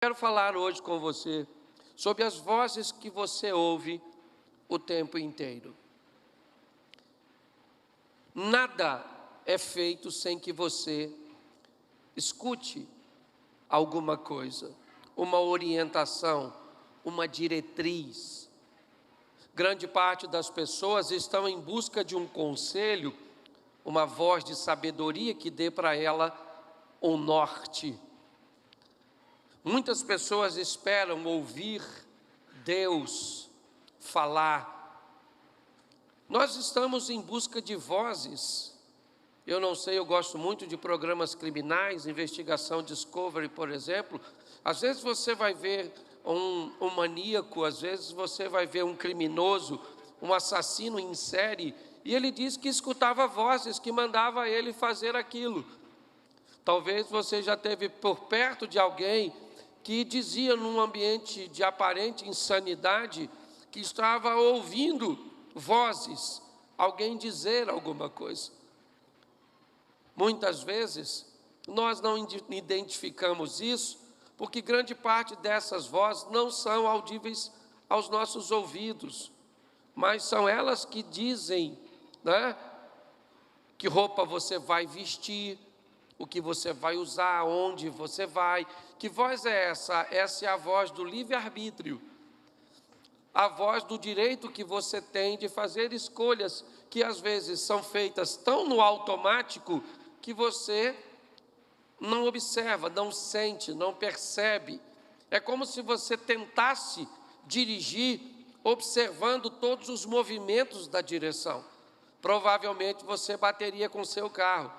Quero falar hoje com você sobre as vozes que você ouve o tempo inteiro. Nada é feito sem que você escute alguma coisa, uma orientação, uma diretriz. Grande parte das pessoas estão em busca de um conselho, uma voz de sabedoria que dê para ela um norte. Muitas pessoas esperam ouvir Deus falar. Nós estamos em busca de vozes. Eu não sei, eu gosto muito de programas criminais, investigação Discovery, por exemplo. Às vezes você vai ver um maníaco, às vezes você vai ver um criminoso, um assassino em série, e ele diz que escutava vozes que mandava ele fazer aquilo. Talvez você já esteve por perto de alguém que dizia num ambiente de aparente insanidade que estava ouvindo vozes, alguém dizer alguma coisa. Muitas vezes nós não identificamos isso porque grande parte dessas vozes não são audíveis aos nossos ouvidos, mas são elas que dizem, né, que roupa você vai vestir, o que você vai usar, onde você vai. Que voz é essa? Essa é a voz do livre-arbítrio, a voz do direito que você tem de fazer escolhas que às vezes são feitas tão no automático que você não observa, não sente, não percebe. É como se você tentasse dirigir observando todos os movimentos da direção. Provavelmente você bateria com o seu carro.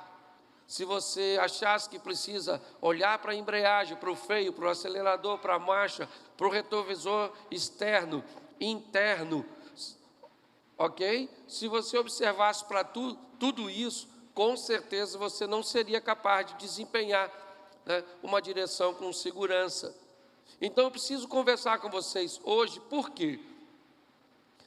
Se você achasse que precisa olhar para a embreagem, para o freio, para o acelerador, para a marcha, para o retrovisor externo, interno, ok? Se você observasse para tudo isso, com certeza você não seria capaz de desempenhar, né, uma direção com segurança. Então eu preciso conversar com vocês hoje, por quê?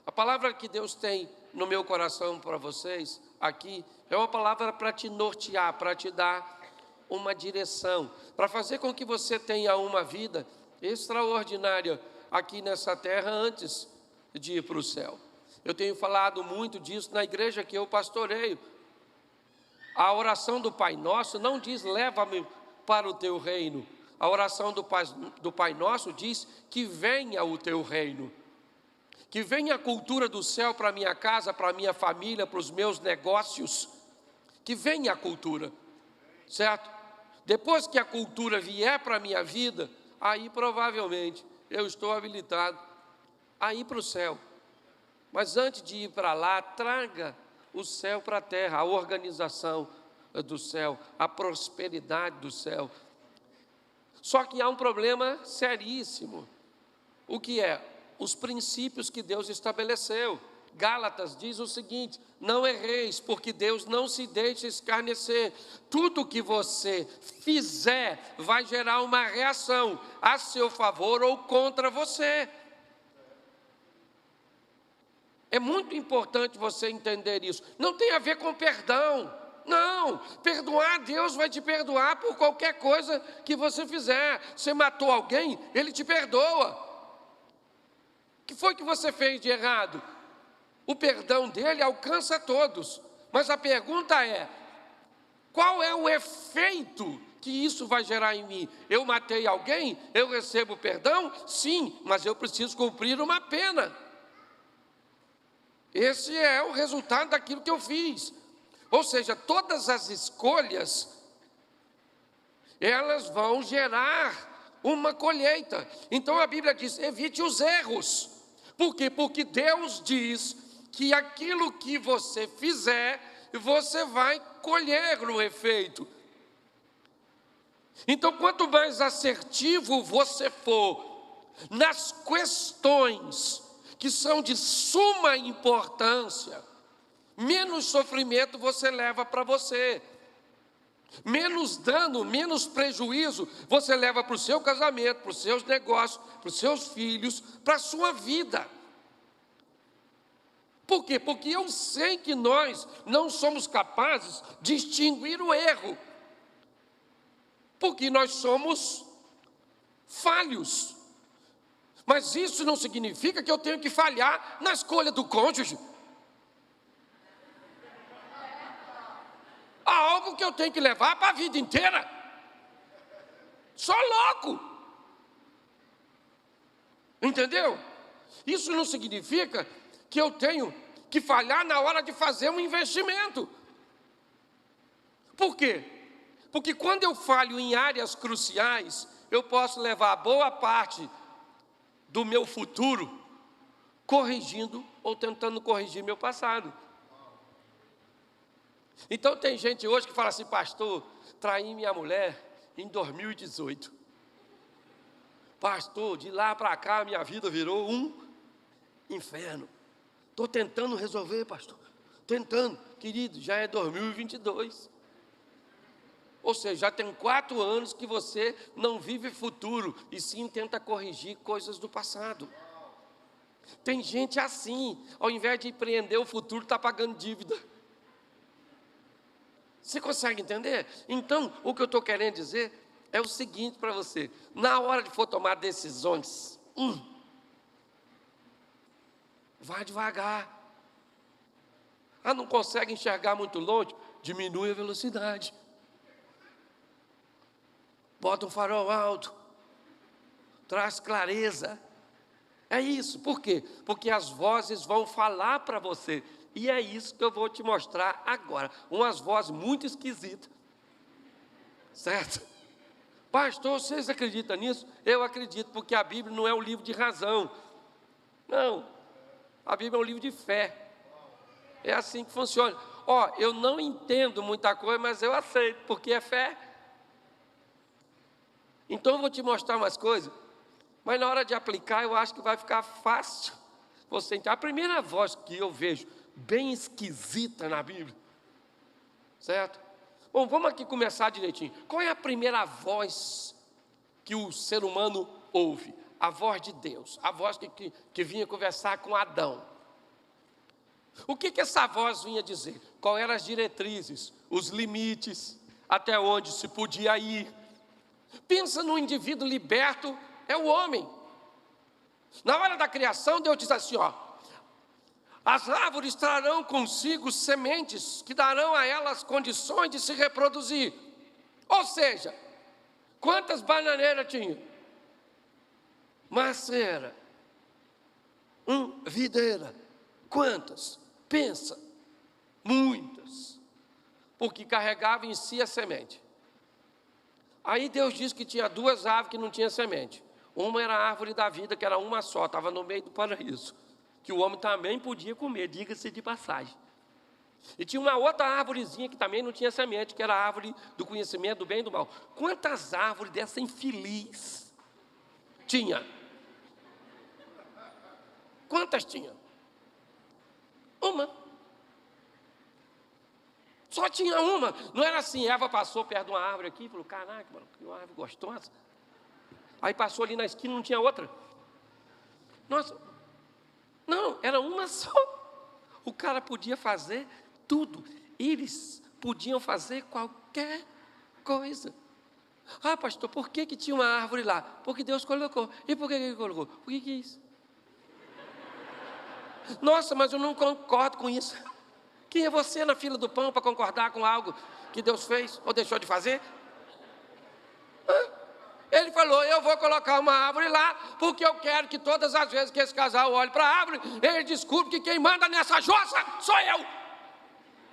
A palavra que Deus tem no meu coração para vocês aqui é uma palavra para te nortear, para te dar uma direção, para fazer com que você tenha uma vida extraordinária aqui nessa terra antes de ir para o céu. Eu tenho falado muito disso na igreja que eu pastoreio. A oração do Pai Nosso não diz, leva-me para o teu reino. A oração do Pai Nosso diz que venha o teu reino. Que venha a cultura do céu para a minha casa, para a minha família, para os meus negócios. Que venha a cultura, certo? Depois que a cultura vier para a minha vida, aí provavelmente eu estou habilitado a ir para o céu. Mas antes de ir para lá, traga o céu para a terra, a organização do céu, a prosperidade do céu. Só que há um problema seríssimo. O que é? Os princípios que Deus estabeleceu. Gálatas diz o seguinte: não erreis, porque Deus não se deixa escarnecer. Tudo que você fizer vai gerar uma reação a seu favor ou contra você. É muito importante você entender isso. Não tem a ver com perdão. Não, perdoar, Deus vai te perdoar por qualquer coisa que você fizer. Você matou alguém, Ele te perdoa. O que foi que você fez de errado? O perdão dele alcança todos. Mas a pergunta é, qual é o efeito que isso vai gerar em mim? Eu matei alguém? Eu recebo perdão? Sim, mas eu preciso cumprir uma pena. Esse é o resultado daquilo que eu fiz. Ou seja, todas as escolhas, elas vão gerar uma colheita. Então a Bíblia diz, evite os erros. Por quê? Porque Deus diz que aquilo que você fizer, você vai colher no efeito. Então, quanto mais assertivo você for nas questões que são de suma importância, menos sofrimento você leva para você. Menos dano, menos prejuízo você leva para o seu casamento, para os seus negócios, para os seus filhos, para a sua vida. Por quê? Porque eu sei que nós não somos capazes de extinguir o erro. Porque nós somos falhos. Mas isso não significa que eu tenho que falhar na escolha do cônjuge. Há algo que eu tenho que levar para a vida inteira. Só louco. Entendeu? Isso não significa que eu tenho que falhar na hora de fazer um investimento. Por quê? Porque quando eu falho em áreas cruciais, eu posso levar boa parte do meu futuro corrigindo ou tentando corrigir meu passado. Então tem gente hoje que fala assim: pastor, traí minha mulher em 2018. Pastor, de lá para cá minha vida virou um inferno. Estou tentando resolver, pastor. Tentando. Querido, já é 2022. Ou seja, já tem 4 anos que você não vive futuro, e sim tenta corrigir coisas do passado. Tem gente assim, ao invés de empreender o futuro, está pagando dívida. Você consegue entender? Então, o que eu estou querendo dizer é o seguinte para você: na hora de for tomar decisões, vai devagar. Não consegue enxergar muito longe? Diminui a velocidade. Bota um farol alto, traz clareza. É isso. Por quê? Porque as vozes vão falar para você. E é isso que eu vou te mostrar agora. Umas vozes muito esquisitas. Certo? Pastor, vocês acreditam nisso? Eu acredito, porque a Bíblia não é um livro de razão. Não. A Bíblia é um livro de fé. É assim que funciona. Eu não entendo muita coisa, mas eu aceito, porque é fé. Então eu vou te mostrar umas coisas, mas na hora de aplicar eu acho que vai ficar fácil você entender. A primeira voz que eu vejo bem esquisita na Bíblia, certo? Bom, vamos aqui começar direitinho. Qual é a primeira voz que o ser humano ouve? A voz de Deus, a voz que vinha conversar com Adão. O que essa voz vinha dizer? Quais eram as diretrizes, os limites, até onde se podia ir? Pensa no indivíduo liberto, é o homem. Na hora da criação, Deus diz assim: as árvores trarão consigo sementes que darão a elas condições de se reproduzir. Ou seja, quantas bananeiras tinha? Macieira. Videira. Quantas? Pensa. Muitas. Porque carregava em si a semente. Aí Deus disse que tinha 2 árvores que não tinham semente. Uma era a árvore da vida, que era uma só, estava no meio do paraíso, que o homem também podia comer, diga-se de passagem. E tinha uma outra árvorezinha que também não tinha semente, que era a árvore do conhecimento do bem e do mal. Quantas árvores dessa infeliz tinha? Quantas tinha? Uma. Só tinha uma. Não era assim: Eva passou perto de uma árvore aqui e falou: caraca, mano, que uma árvore gostosa. Aí passou ali na esquina, não tinha outra. Nossa, não, era uma só. O cara podia fazer tudo. Eles podiam fazer qualquer coisa. Pastor, por que tinha uma árvore lá? Porque Deus colocou. E por que Ele colocou? Por que isso? Nossa, mas eu não concordo com isso. Quem é você na fila do pão para concordar com algo que Deus fez ou deixou de fazer? Ele falou: eu vou colocar uma árvore lá, porque eu quero que todas as vezes que esse casal olhe para a árvore, ele descubra que quem manda nessa jossa sou eu.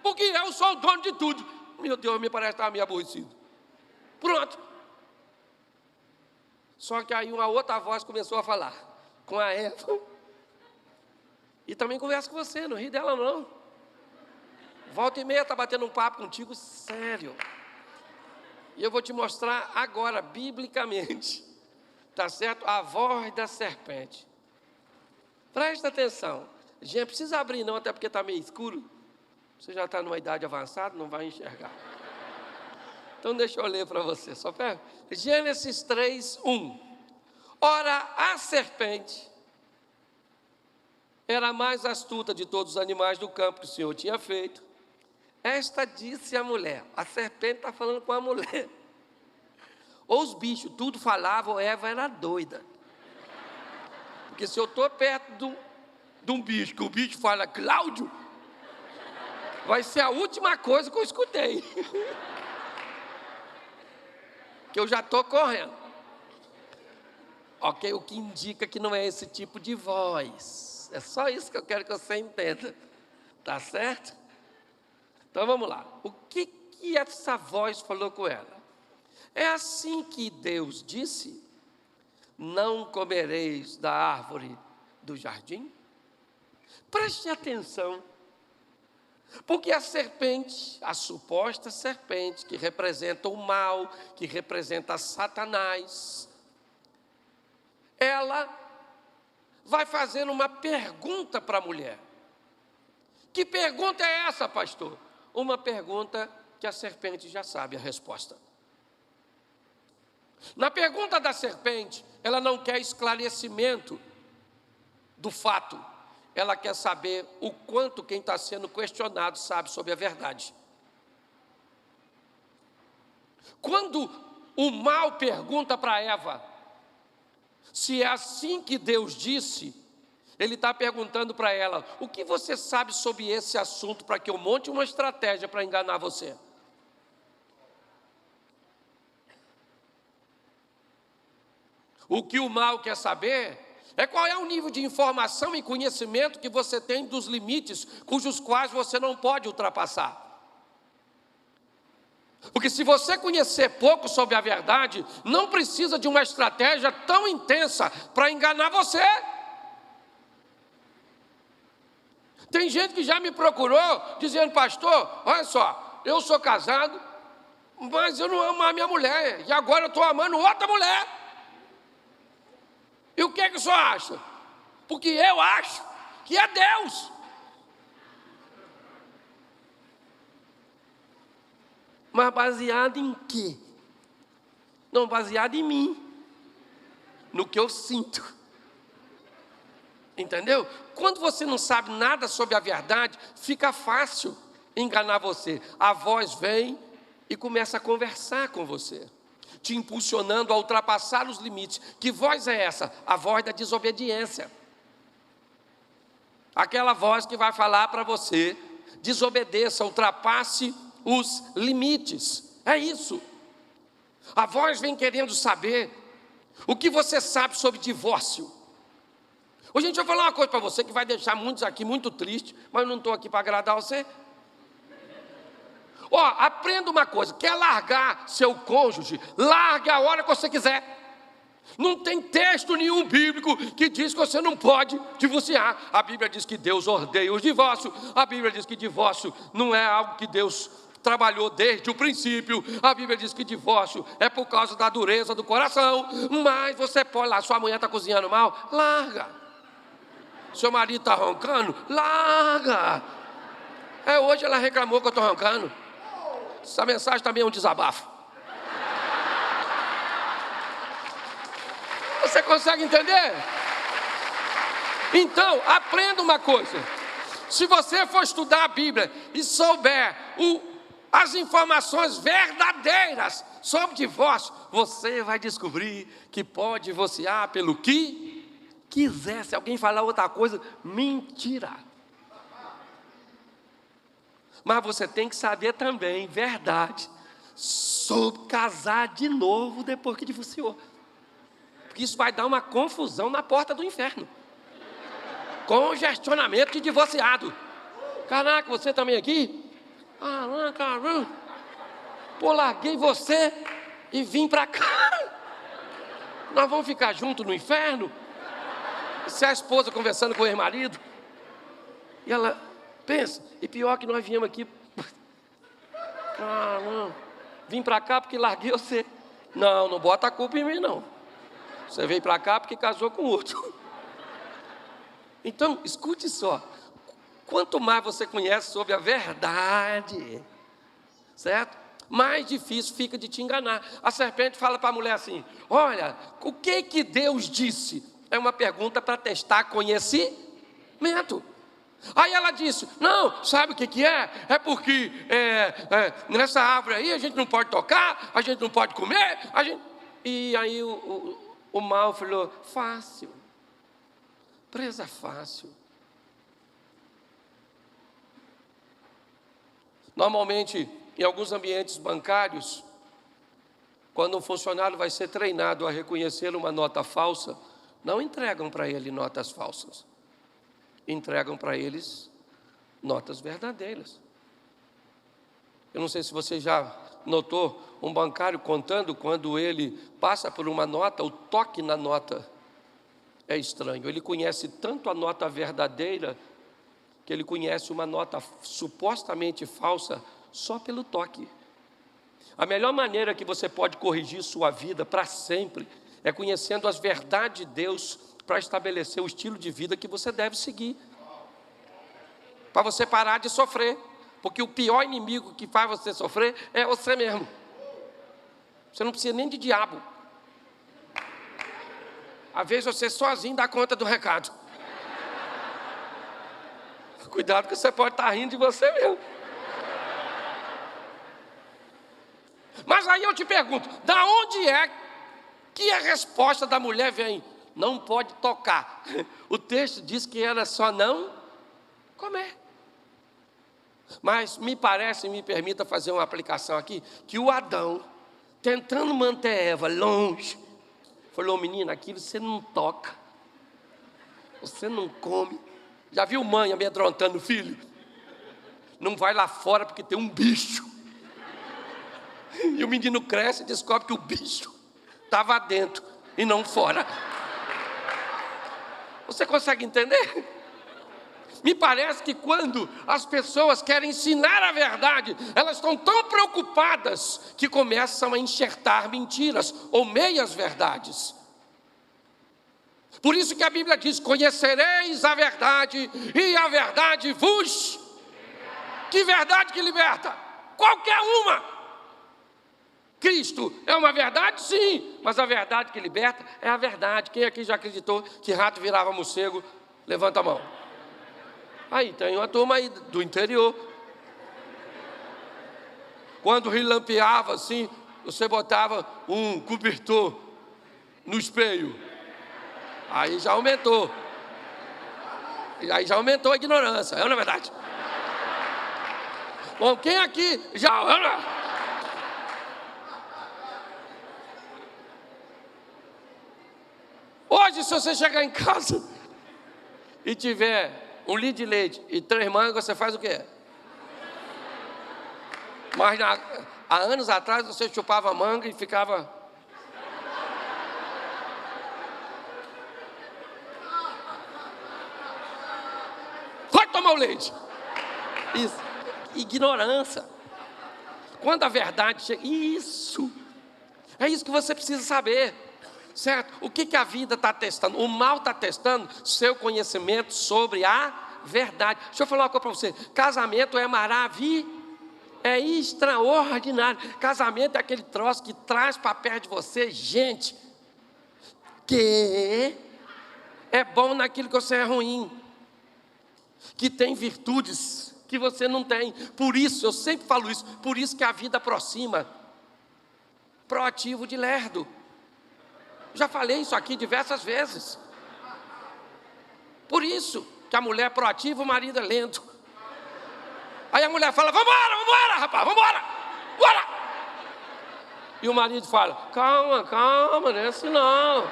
Porque eu sou o dono de tudo. Meu Deus, me parece que estava meio aborrecido. Pronto. Só que aí uma outra voz começou a falar com a Eva. E também conversa com você, não ri dela não. Volta e meia está batendo um papo contigo sério. E eu vou te mostrar agora, biblicamente, tá certo? A voz da serpente. Presta atenção. Gente, precisa abrir não, até porque está meio escuro. Você já está numa idade avançada, não vai enxergar. Então deixa eu ler para você. Só pega. Gênesis 3:1. Ora, a serpente era a mais astuta de todos os animais do campo que o Senhor tinha feito. Esta disse à mulher, a serpente está falando com a mulher: ou os bichos tudo falavam, ou Eva era doida. Porque se eu estou perto de um bicho, que o bicho fala Cláudio, vai ser a última coisa que eu escutei. Que eu já estou correndo. Ok, o que indica que não é esse tipo de voz. É só isso que eu quero que você entenda. Tá certo? Então vamos lá. O que essa voz falou com ela? É assim que Deus disse: não comereis da árvore do jardim? Preste atenção. Porque a serpente, a suposta serpente, que representa o mal, que representa Satanás, ela vai fazer uma pergunta para a mulher. Que pergunta é essa, pastor? Uma pergunta que a serpente já sabe a resposta. Na pergunta da serpente, ela não quer esclarecimento do fato. Ela quer saber o quanto quem está sendo questionado sabe sobre a verdade. Quando o mal pergunta para Eva se é assim que Deus disse, ele está perguntando para ela: o que você sabe sobre esse assunto para que eu monte uma estratégia para enganar você? O que o mal quer saber é qual é o nível de informação e conhecimento que você tem dos limites cujos quais você não pode ultrapassar. Porque se você conhecer pouco sobre a verdade, não precisa de uma estratégia tão intensa para enganar você. Tem gente que já me procurou dizendo: pastor, olha só, eu sou casado, mas eu não amo a minha mulher, e agora eu estou amando outra mulher. E o que é que o senhor acha? Porque eu acho que é Deus. Mas baseado em quê? Não, baseado em mim, no que eu sinto. Entendeu? Quando você não sabe nada sobre a verdade, fica fácil enganar você. A voz vem e começa a conversar com você, te impulsionando a ultrapassar os limites. Que voz é essa? A voz da desobediência. Aquela voz que vai falar para você: desobedeça, ultrapasse os limites. É isso. A voz vem querendo saber o que você sabe sobre divórcio. Ô, gente, eu vou falar uma coisa para você que vai deixar muitos aqui muito tristes, mas eu não estou aqui para agradar você. Ó, aprenda uma coisa: quer largar seu cônjuge, largue a hora que você quiser. Não tem texto nenhum bíblico que diz que você não pode divorciar. A Bíblia diz que Deus odeia os divórcios. A Bíblia diz que divórcio não é algo que Deus trabalhou desde o princípio. A Bíblia diz que divórcio é por causa da dureza do coração. Mas você pode lá, sua mulher está cozinhando mal, larga. Seu marido está roncando, larga. Hoje ela reclamou que eu estou roncando. Essa mensagem também é um desabafo. Você consegue entender? Então, aprenda uma coisa: se você for estudar a Bíblia e souber as informações verdadeiras sobre divórcio, você vai descobrir que pode divorciar pelo que quiser. Se alguém falar outra coisa, mentira. Mas você tem que saber também verdade sobre casar de novo depois que divorciou. Porque isso vai dar uma confusão na porta do inferno. Congestionamento de divorciado. Caraca, você também aqui? Caramba. Pô, larguei você e vim para cá. Nós vamos ficar juntos no inferno? Se a esposa conversando com o ex-marido, e ela pensa, e pior que nós viemos aqui, caramba, vim para cá porque larguei você. Não bota a culpa em mim, não. Você veio para cá porque casou com outro. Então, escute só. Quanto mais você conhece sobre a verdade, certo? Mais difícil fica de te enganar. A serpente fala para a mulher assim: olha, o que Deus disse? É uma pergunta para testar conhecimento. Aí ela disse: não, sabe o que é? É porque nessa árvore aí a gente não pode tocar, a gente não pode comer, E aí o mal falou, fácil, presa fácil. Normalmente, em alguns ambientes bancários, quando um funcionário vai ser treinado a reconhecer uma nota falsa, não entregam para ele notas falsas, entregam para eles notas verdadeiras. Eu não sei se você já notou um bancário contando quando ele passa por uma nota, o toque na nota é estranho. Ele conhece tanto a nota verdadeira que ele conhece uma nota supostamente falsa só pelo toque. A melhor maneira que você pode corrigir sua vida para sempre é conhecendo as verdades de Deus para estabelecer o estilo de vida que você deve seguir. Para você parar de sofrer. Porque o pior inimigo que faz você sofrer é você mesmo. Você não precisa nem de diabo. Às vezes você sozinho dá conta do recado. Cuidado que você pode estar rindo de você mesmo. Mas aí eu te pergunto, da onde é que a resposta da mulher vem? Não pode tocar. O texto diz que era só não comer. Mas me parece, me permita fazer uma aplicação aqui, que o Adão, tentando manter Eva longe, falou, menina, aquilo você não toca, você não come. Já viu mãe amedrontando o filho? Não vai lá fora porque tem um bicho. E o menino cresce e descobre que o bicho estava dentro e não fora. Você consegue entender? Me parece que quando as pessoas querem ensinar a verdade, elas estão tão preocupadas que começam a enxertar mentiras ou meias verdades. Por isso que a Bíblia diz, conhecereis a verdade e a verdade vos... Que verdade que liberta? Qualquer uma. Cristo é uma verdade? Sim, mas a verdade que liberta é a verdade. Quem aqui já acreditou que rato virava morcego? Levanta a mão. Aí tem uma turma aí do interior. Quando relampeava assim, você botava um cobertor no espelho. Aí já aumentou. Aí já aumentou a ignorância, é ou não é verdade? Bom, quem aqui já... Hoje, se você chegar em casa e tiver um litro de leite e 3 mangas, você faz o quê? Mas há anos atrás você chupava manga e ficava... Vai tomar o leite. Isso. Ignorância. Quando a verdade chega... Isso. É isso que você precisa saber. Certo? O que a vida está testando? O mal está testando seu conhecimento sobre a verdade. Deixa eu falar uma coisa para você. Casamento é maravilhoso, é extraordinário. Casamento é aquele troço que traz para perto de você gente que é bom naquilo que você é ruim, que tem virtudes que você não tem. Por isso, eu sempre falo isso, por isso que a vida aproxima. Proativo de lerdo. Já falei isso aqui diversas vezes. Por isso que a mulher é proativa, o marido é lento. Aí a mulher fala, vambora, rapaz, vambora, bora. E o marido fala, calma, não é assim não.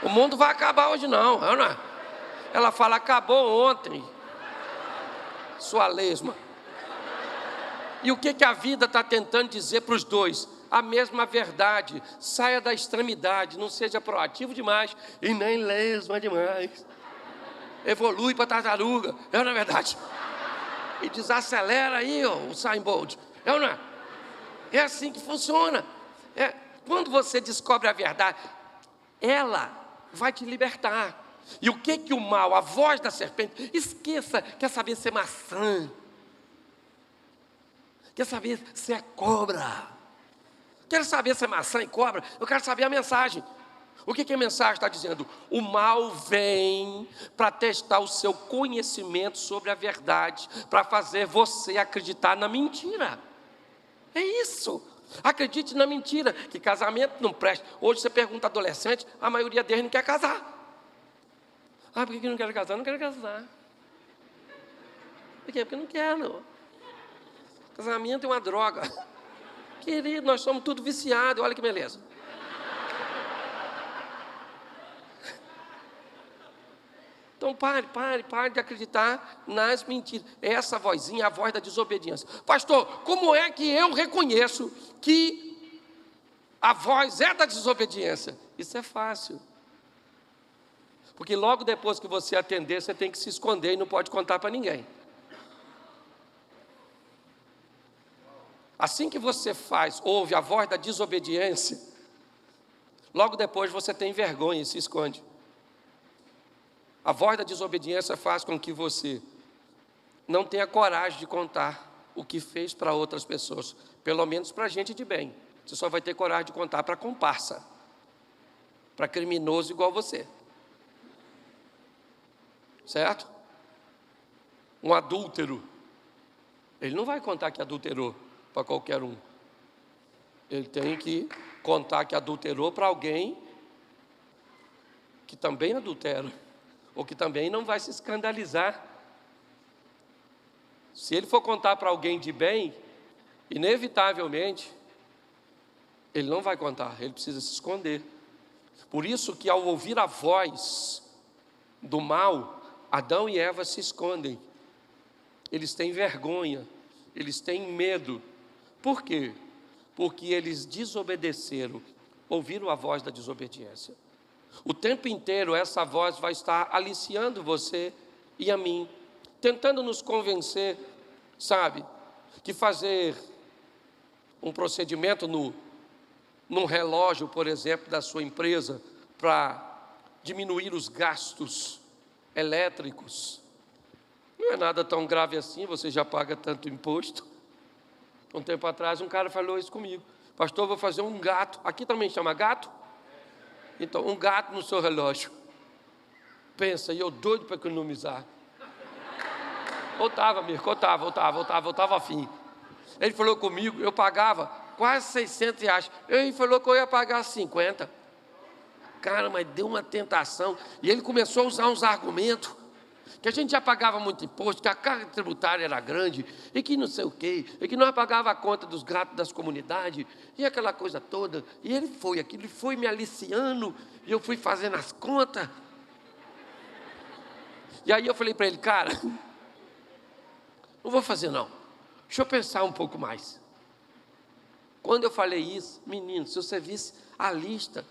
O mundo vai acabar hoje não, não é? Ela fala, acabou ontem, sua lesma. E o que a vida está tentando dizer para os dois? A mesma verdade. Saia da extremidade, não seja proativo demais e nem lesma demais. Evolui para tartaruga, é ou não é verdade? E desacelera aí o Usain Bolt, é ou não é? É assim que funciona. Quando você descobre a verdade, ela vai te libertar. E o que o mal, a voz da serpente, esqueça, quer saber se é maçã, quer saber se é cobra. Quero saber se é maçã e cobra, eu quero saber a mensagem. O que a mensagem está dizendo? O mal vem para testar o seu conhecimento sobre a verdade, para fazer você acreditar na mentira. É isso. Acredite na mentira, que casamento não presta. Hoje você pergunta adolescente, a maioria deles não quer casar. Ah, por que não quero casar? Não quero casar. Por quê? Porque não quero. Casamento é uma droga. Querido, nós somos tudo viciados, olha que beleza. Então pare de acreditar nas mentiras. Essa vozinha é a voz da desobediência. Pastor, como é que eu reconheço que a voz é da desobediência? Isso é fácil. Porque logo depois que você atender, você tem que se esconder e não pode contar para ninguém. Assim que você ouve a voz da desobediência, logo depois você tem vergonha e se esconde. A voz da desobediência faz com que você não tenha coragem de contar o que fez para outras pessoas, pelo menos para gente de bem. Você só vai ter coragem de contar para comparsa, para criminoso igual você. Certo? Um adúltero, ele não vai contar que adulterou para qualquer um. Ele tem que contar que adulterou para alguém que também adultera, ou que também não vai se escandalizar. Se ele for contar para alguém de bem, inevitavelmente, ele não vai contar, ele precisa se esconder. Por isso que ao ouvir a voz do mal, Adão e Eva se escondem. Eles têm vergonha, eles têm medo. Por quê? Porque eles desobedeceram, ouviram a voz da desobediência. O tempo inteiro essa voz vai estar aliciando você e a mim, tentando nos convencer, sabe, que fazer um procedimento num relógio, por exemplo, da sua empresa, para diminuir os gastos elétricos, não é nada tão grave assim, você já paga tanto imposto. Um tempo atrás um cara falou isso comigo: pastor, vou fazer um gato, aqui também chama gato? Então, um gato no seu relógio. Pensa, e eu doido para economizar. Voltava, Mirko, voltava afim. Ele falou comigo, eu pagava quase R$600. Ele falou que eu ia pagar 50. Cara, mas deu uma tentação. E ele começou a usar uns argumentos, que a gente já pagava muito imposto, que a carga tributária era grande, e que não sei o quê, e que nós pagava a conta dos gatos das comunidades, e aquela coisa toda. E ele foi me aliciando, e eu fui fazendo as contas. E aí eu falei para ele: cara, não vou fazer não, deixa eu pensar um pouco mais. Quando eu falei isso, menino, se você visse a lista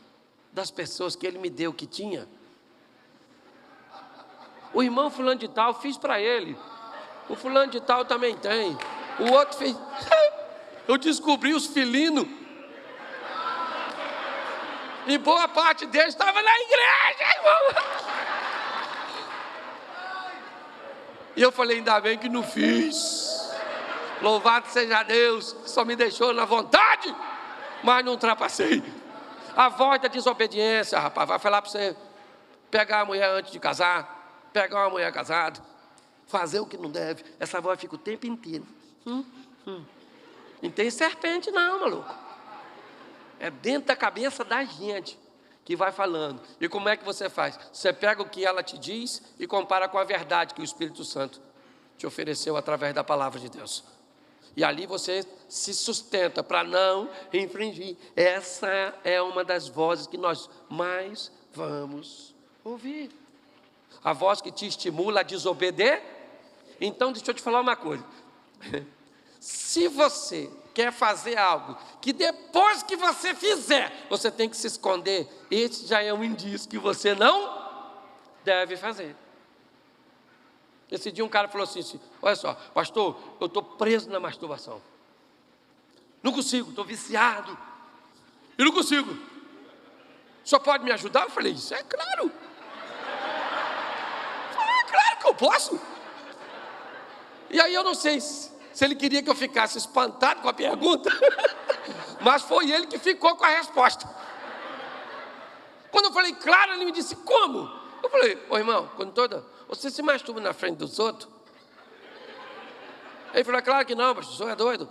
das pessoas que ele me deu que tinha, o irmão fulano de tal, fiz para ele. O fulano de tal também tem. O outro fez. Eu descobri os felinos. E boa parte deles estava na igreja, irmão. E eu falei: ainda bem que não fiz. Louvado seja Deus, que só me deixou na vontade, mas não ultrapassei. A voz da desobediência, rapaz, vai falar para você pegar a mulher antes de casar, pegar uma mulher casada, fazer o que não deve. Essa voz fica o tempo inteiro. Não tem serpente não, maluco. É dentro da cabeça da gente que vai falando. E como é que você faz? Você pega o que ela te diz e compara com a verdade que o Espírito Santo te ofereceu através da palavra de Deus. E ali você se sustenta para não infringir. Essa é uma das vozes que nós mais vamos ouvir. A voz que te estimula a desobedecer. Então, deixa eu te falar uma coisa. Se você quer fazer algo que depois que você fizer, você tem que se esconder, esse já é um indício que você não deve fazer. Esse dia um cara falou assim: olha só, pastor, eu estou preso na masturbação. Não consigo, estou viciado. E não consigo. O senhor pode me ajudar? Eu falei: isso é claro. Claro que eu posso. E aí eu não sei se ele queria que eu ficasse espantado com a pergunta, mas foi ele que ficou com a resposta. Quando eu falei claro, ele me disse: como? Eu falei: ô irmão, você se masturba na frente dos outros? Ele falou: claro que não, mas o senhor é doido.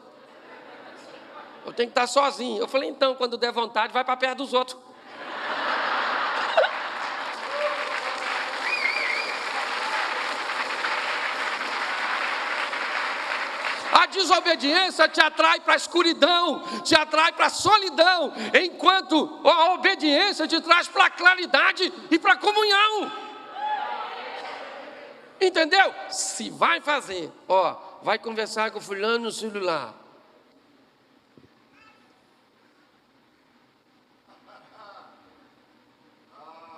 Eu tenho que estar sozinho. Eu falei, então, quando der vontade, vai para perto dos outros. A desobediência te atrai para a escuridão, te atrai para a solidão, enquanto a obediência te traz para a claridade e para a comunhão. Entendeu? Se vai fazer, vai conversar com fulano no celular.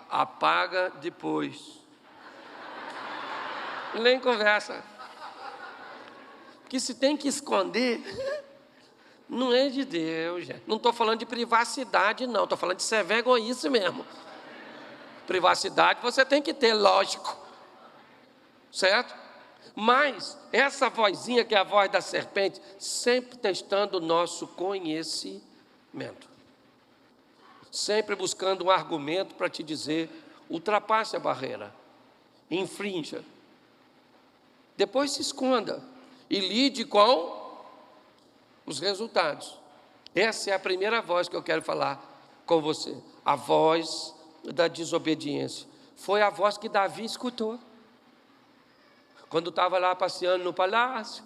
Apaga depois. Nem conversa. Que se tem que esconder, não é de Deus, gente. Não estou falando de privacidade, não. Estou falando de ser egoísta mesmo. Privacidade você tem que ter, lógico. Certo? Mas essa vozinha que é a voz da serpente, sempre testando o nosso conhecimento. Sempre buscando um argumento para te dizer, ultrapasse a barreira. Infrinja. Depois se esconda. E lide com os resultados. Essa é a primeira voz que eu quero falar com você. A voz da desobediência. Foi a voz que Davi escutou. Quando estava lá passeando no palácio.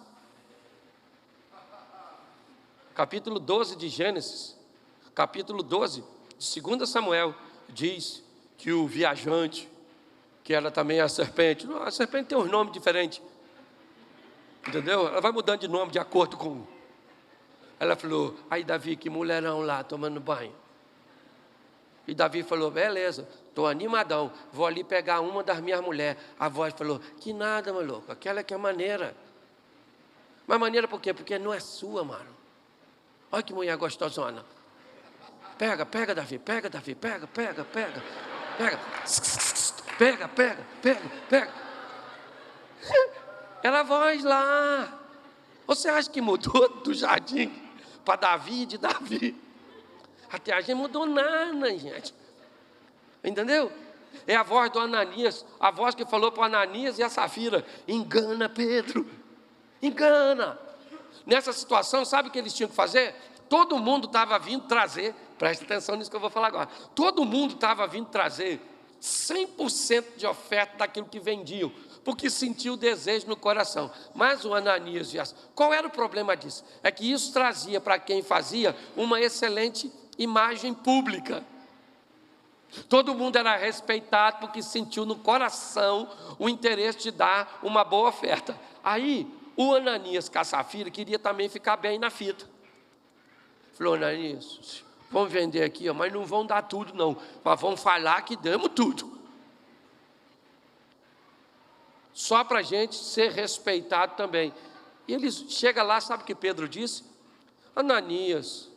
Capítulo 12 de Gênesis. Capítulo 12 de 2 Samuel. Diz que o viajante, que era também a serpente. A serpente tem um nome diferente. Entendeu? Ela vai mudando de nome de acordo com... Ela falou, aí Davi, que mulherão lá tomando banho. E Davi falou, beleza, estou animadão, vou ali pegar uma das minhas mulheres. A voz falou, que nada, maluco, aquela que é maneira. Mas maneira por quê? Porque não é sua, mano. Olha que mulher gostosona. Pega, Davi, pega. Pega. Era a voz lá. Você acha que mudou do jardim para Davi, de Davi? Até a gente mudou nada, gente. Entendeu? É a voz do Ananias, a voz que falou para o Ananias e a Safira, engana Pedro, engana. Nessa situação, sabe o que eles tinham que fazer? Todo mundo estava vindo trazer, presta atenção nisso que eu vou falar agora. Todo mundo estava vindo trazer 100% de oferta daquilo que vendiam, porque sentiu o desejo no coração. Mas o Ananias e as... Qual era o problema disso? É que isso trazia para quem fazia uma excelente imagem pública. Todo mundo era respeitado porque sentiu no coração o interesse de dar uma boa oferta. Aí, o Ananias com a Safira queria também ficar bem na fita. Falou, Ananias, vamos vender aqui, mas não vão dar tudo não, mas vamos falar que damos tudo. Só para a gente ser respeitado também. E ele chega lá, sabe o que Pedro disse? Ananias,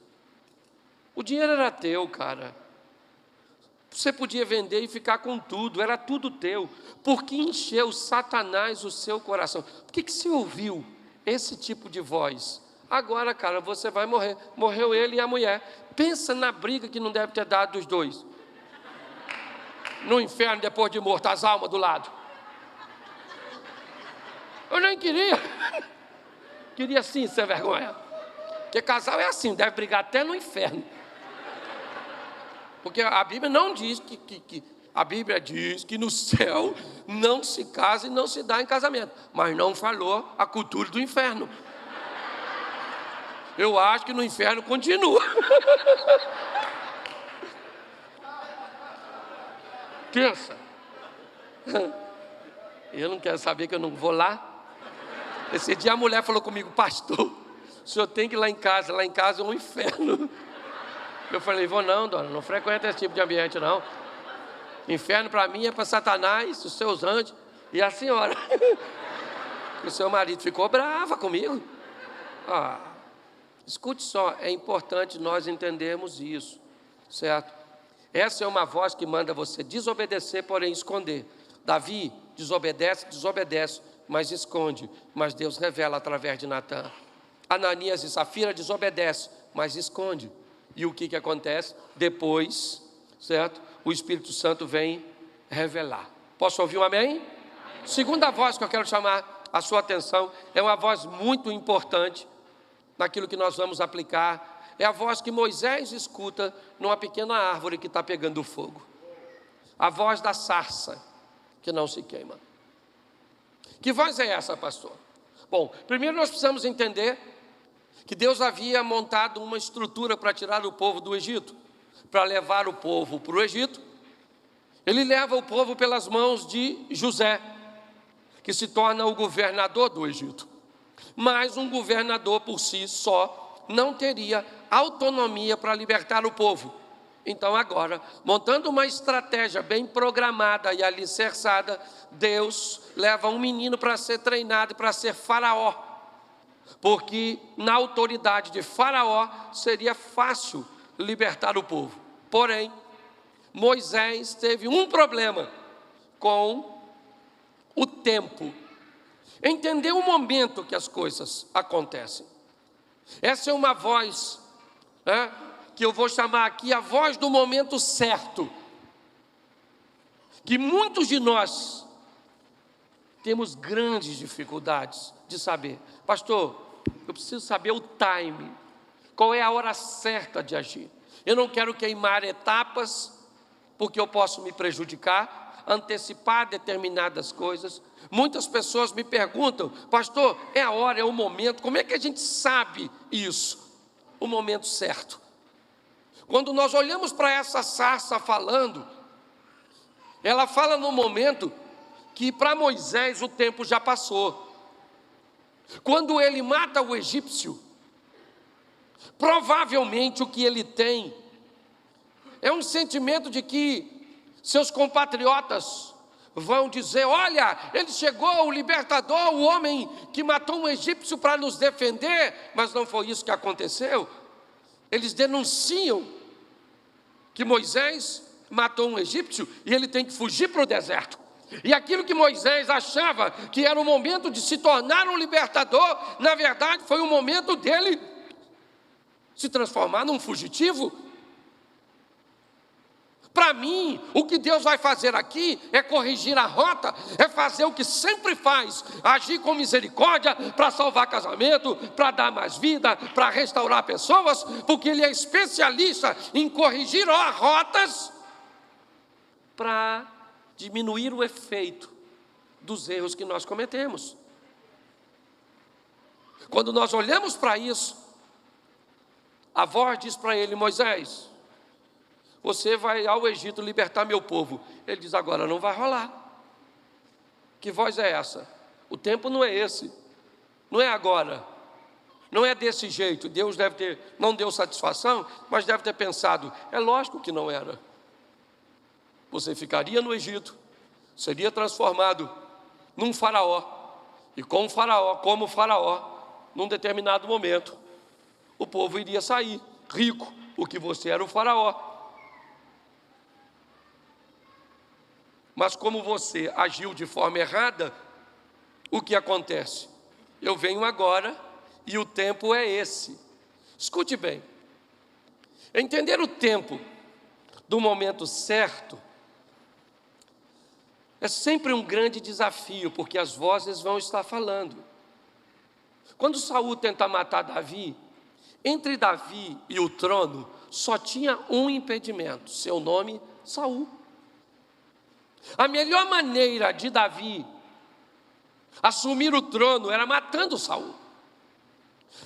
o dinheiro era teu, cara. Você podia vender e ficar com tudo, era tudo teu. Por que encheu Satanás o seu coração? Por que você ouviu esse tipo de voz? Agora, cara, você vai morrer. Morreu ele e a mulher. Pensa na briga que não deve ter dado dos dois. No inferno, depois de morto, as almas do lado. Eu nem queria. Queria sim ser vergonha. Porque casal é assim, deve brigar até no inferno. Porque a Bíblia não diz a Bíblia diz que no céu não se casa e não se dá em casamento. Mas não falou a cultura do inferno. Eu acho que no inferno continua. Pensa. Eu não quero saber que eu não vou lá. Esse dia a mulher falou comigo, pastor, o senhor tem que ir lá em casa é um inferno. Eu falei, vou não, dona, não frequenta esse tipo de ambiente não. Inferno para mim é para Satanás, os seus anjos e a senhora. O seu marido ficou brava comigo. Escute só, é importante nós entendermos isso, certo? Essa é uma voz que manda você desobedecer, porém esconder. Davi desobedece, mas esconde. Mas Deus revela através de Natã. Ananias e Safira desobedecem, mas esconde. E o que acontece? Depois, certo? O Espírito Santo vem revelar. Posso ouvir um amém? Segunda voz que eu quero chamar a sua atenção, é uma voz muito importante naquilo que nós vamos aplicar é a voz que Moisés escuta numa pequena árvore que está pegando fogo. A voz da sarça que não se queima. Que voz é essa, pastor? Bom, primeiro nós precisamos entender que Deus havia montado uma estrutura para tirar o povo do Egito, para levar o povo para o Egito. Ele leva o povo pelas mãos de José, que se torna o governador do Egito. Mas um governador por si só não teria autonomia para libertar o povo. Então agora, montando uma estratégia bem programada e alicerçada, Deus leva um menino para ser treinado e para ser faraó. Porque na autoridade de faraó seria fácil libertar o povo. Porém, Moisés teve um problema com o tempo. Entender o momento que as coisas acontecem. Essa é uma voz, que eu vou chamar aqui a voz do momento certo. Que muitos de nós temos grandes dificuldades de saber. Pastor, eu preciso saber o time. Qual é a hora certa de agir? Eu não quero queimar etapas, porque eu posso me prejudicar, antecipar determinadas coisas. Muitas pessoas me perguntam, pastor, é a hora, é o momento, como é que a gente sabe isso? O momento certo. Quando nós olhamos para essa sarça falando, ela fala no momento que para Moisés o tempo já passou. Quando ele mata o egípcio, provavelmente o que ele tem é um sentimento de que seus compatriotas vão dizer, olha, ele chegou, o libertador, o homem que matou um egípcio para nos defender, mas não foi isso que aconteceu. Eles denunciam que Moisés matou um egípcio e ele tem que fugir para o deserto. E aquilo que Moisés achava que era o momento de se tornar um libertador, na verdade foi o momento dele se transformar num fugitivo. Para mim, o que Deus vai fazer aqui é corrigir a rota, é fazer o que sempre faz, agir com misericórdia para salvar casamento, para dar mais vida, para restaurar pessoas, porque Ele é especialista em corrigir rotas para diminuir o efeito dos erros que nós cometemos. Quando nós olhamos para isso, a voz diz para ele, Moisés, você vai ao Egito libertar meu povo. Ele diz, agora não vai rolar. Que voz é essa? O tempo não é esse, não é agora, não é desse jeito. Deus não deu satisfação, mas deve ter pensado, é lógico que não era. Você ficaria no Egito, seria transformado num faraó, e com o faraó, como faraó, num determinado momento, o povo iria sair rico, porque você era o faraó. Mas como você agiu de forma errada, o que acontece? Eu venho agora e o tempo é esse. Escute bem, entender o tempo do momento certo é sempre um grande desafio, porque as vozes vão estar falando. Quando Saul tenta matar Davi, entre Davi e o trono só tinha um impedimento, seu nome, Saul. A melhor maneira de Davi assumir o trono era matando Saul.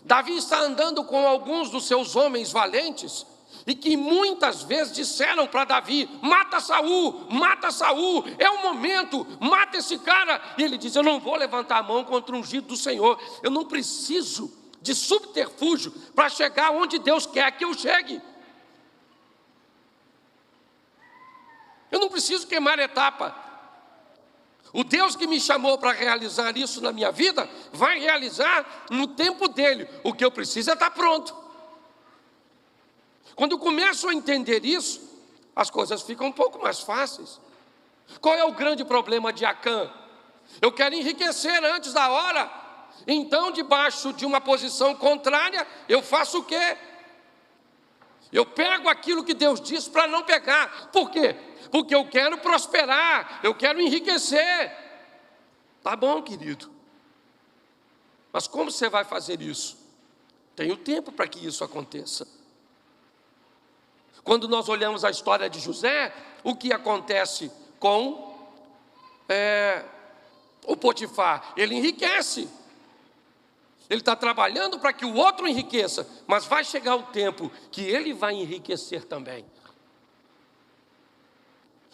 Davi está andando com alguns dos seus homens valentes e que muitas vezes disseram para Davi, mata Saul, é o momento, mata esse cara. E ele diz, eu não vou levantar a mão contra o ungido do Senhor, eu não preciso de subterfúgio para chegar onde Deus quer que eu chegue. Eu não preciso queimar etapa. O Deus que me chamou para realizar isso na minha vida, vai realizar no tempo dele. O que eu preciso é estar pronto. Quando eu começo a entender isso, as coisas ficam um pouco mais fáceis. Qual é o grande problema de Acã? Eu quero enriquecer antes da hora. Então, debaixo de uma posição contrária, eu faço o quê? Eu pego aquilo que Deus diz para não pegar. Por quê? Porque eu quero prosperar, eu quero enriquecer. Tá bom, querido. Mas como você vai fazer isso? Tenho tempo para que isso aconteça. Quando nós olhamos a história de José, o que acontece com o Potifar? Ele enriquece. Ele está trabalhando para que o outro enriqueça, mas vai chegar o tempo que ele vai enriquecer também.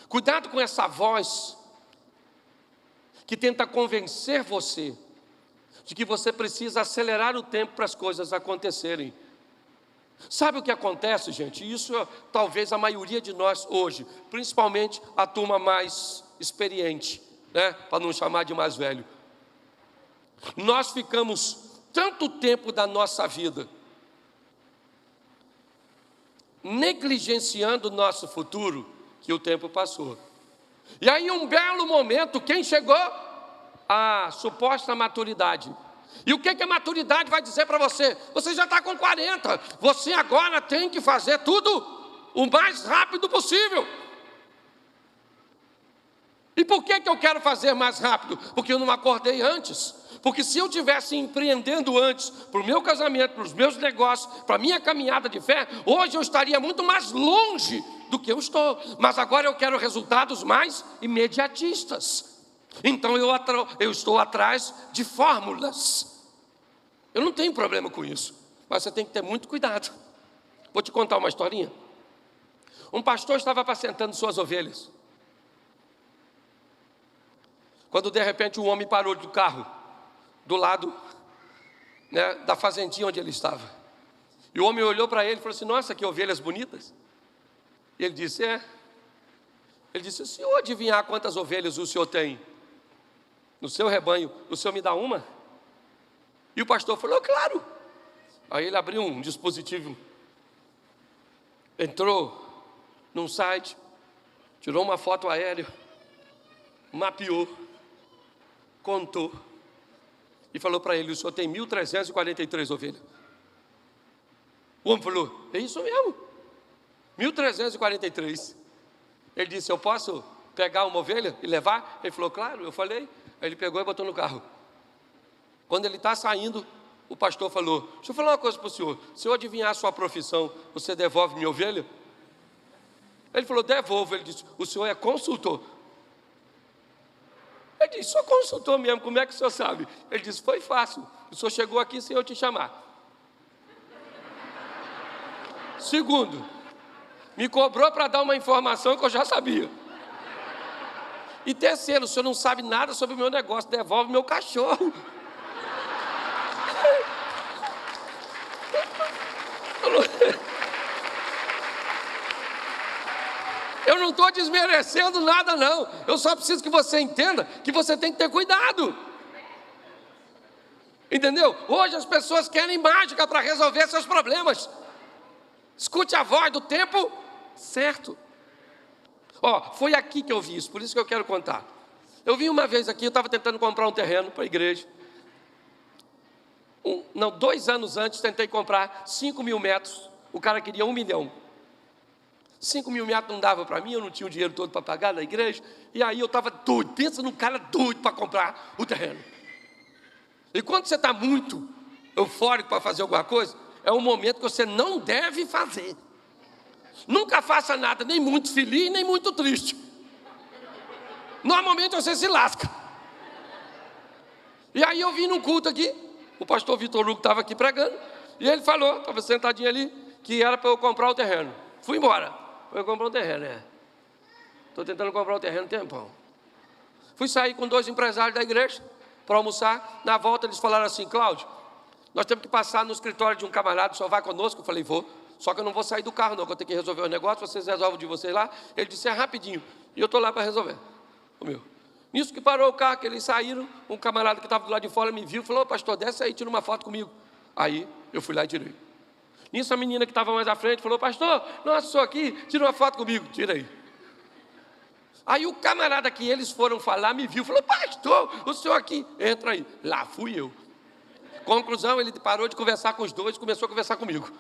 Cuidado com essa voz que tenta convencer você de que você precisa acelerar o tempo para as coisas acontecerem. Sabe o que acontece, gente? Isso talvez a maioria de nós hoje, principalmente a turma mais experiente, né? Para não chamar de mais velho. Nós ficamos tanto tempo da nossa vida negligenciando o nosso futuro, que o tempo passou. E aí um belo momento, quem chegou? A suposta maturidade. E o que a maturidade vai dizer para você? Você já está com 40, você agora tem que fazer tudo o mais rápido possível. E por que eu quero fazer mais rápido? Porque eu não acordei antes. Porque se eu tivesse empreendendo antes, para o meu casamento, para os meus negócios, para a minha caminhada de fé, hoje eu estaria muito mais longe do que eu estou. Mas agora eu quero resultados mais imediatistas. Então eu estou atrás de fórmulas. Eu não tenho problema com isso, mas você tem que ter muito cuidado. Vou te contar uma historinha. Um pastor estava apacentando suas ovelhas, quando de repente um homem parou do carro, do lado, né, da fazendinha onde ele estava. E o homem olhou para ele e falou assim: nossa, que ovelhas bonitas. E ele disse: é. Ele disse: se eu adivinhar quantas ovelhas o senhor tem no seu rebanho, o senhor me dá uma? E o pastor falou: claro. Aí ele abriu um dispositivo, entrou num site, tirou uma foto aérea, mapeou, contou e falou para ele: o senhor tem 1.343 ovelhas. O homem falou: é isso mesmo, 1.343. Ele disse: eu posso pegar uma ovelha e levar? Ele falou: claro, eu falei. Aí ele pegou e botou no carro. Quando ele está saindo, o pastor falou: deixa eu falar uma coisa para o senhor. Se eu adivinhar a sua profissão, você devolve minha ovelha? Ele falou: devolvo. Ele disse: o senhor é consultor? Ele disse: sou consultor mesmo, como é que o senhor sabe? Ele disse: foi fácil, o senhor chegou aqui sem eu te chamar. Segundo, me cobrou para dar uma informação que eu já sabia. E terceiro, o senhor não sabe nada sobre o meu negócio, devolve meu cachorro. Eu não estou desmerecendo nada, não. Eu só preciso que você entenda que você tem que ter cuidado. Entendeu? Hoje as pessoas querem mágica para resolver seus problemas. Escute a voz do tempo certo. Foi aqui que eu vi isso, por isso que eu quero contar. Eu vim uma vez aqui, eu estava tentando comprar um terreno para a igreja. 2 anos antes, tentei comprar 5.000 metros. O cara queria 1 milhão. 5.000 metros não dava para mim, eu não tinha o dinheiro todo para pagar na igreja. E aí eu estava doido, pensa num cara doido para comprar o terreno. E quando você está muito eufórico para fazer alguma coisa, é um momento que você não deve fazer. Nunca faça nada, nem muito feliz, nem muito triste. Normalmente você se lasca. E aí eu vim num culto aqui, o pastor Vitor Hugo estava aqui pregando, e ele falou, estava sentadinho ali, que era para eu comprar o terreno. Fui embora, eu comprar um terreno, Estou tentando comprar um terreno tempão. Fui sair com 2 empresários da igreja para almoçar. Na volta eles falaram assim: Cláudio, nós temos que passar no escritório de um camarada, o senhor vai conosco? Eu falei: vou. Só que eu não vou sair do carro não, que eu tenho que resolver o negócio, vocês resolvem de vocês lá. Ele disse: é rapidinho, e eu estou lá para resolver o meu. Nisso que parou o carro, que eles saíram, um camarada que estava do lado de fora me viu, falou: ô pastor, desce aí, tira uma foto comigo. Aí eu fui lá e tirei. Nisso a menina que estava mais à frente falou: pastor, nossa, sou aqui, tira uma foto comigo. Tira aí. Aí o camarada que eles foram falar me viu, falou: pastor, o senhor aqui, entra aí. Lá fui eu. Conclusão, ele parou de conversar com os dois, começou a conversar comigo.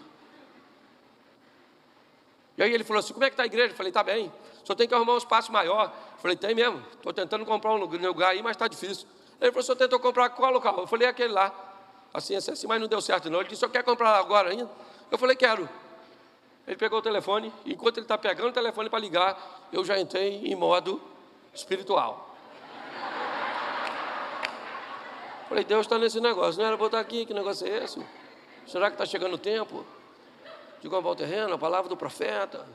E aí ele falou assim: como é que está a igreja? Eu falei: está bem, só tem que arrumar um espaço maior. Eu falei: tem mesmo, estou tentando comprar um lugar aí, mas está difícil. Ele falou: o senhor tentou comprar qual local? Eu falei: aquele lá. Assim, mas não deu certo não. Ele disse: o senhor quer comprar agora ainda? Eu falei: quero. Ele pegou o telefone, e enquanto ele está pegando o telefone para ligar, eu já entrei em modo espiritual. Falei, Deus está nesse negócio, não era botar aqui, que negócio é esse? Será que está chegando o tempo de comprar o terreno, a palavra do profeta?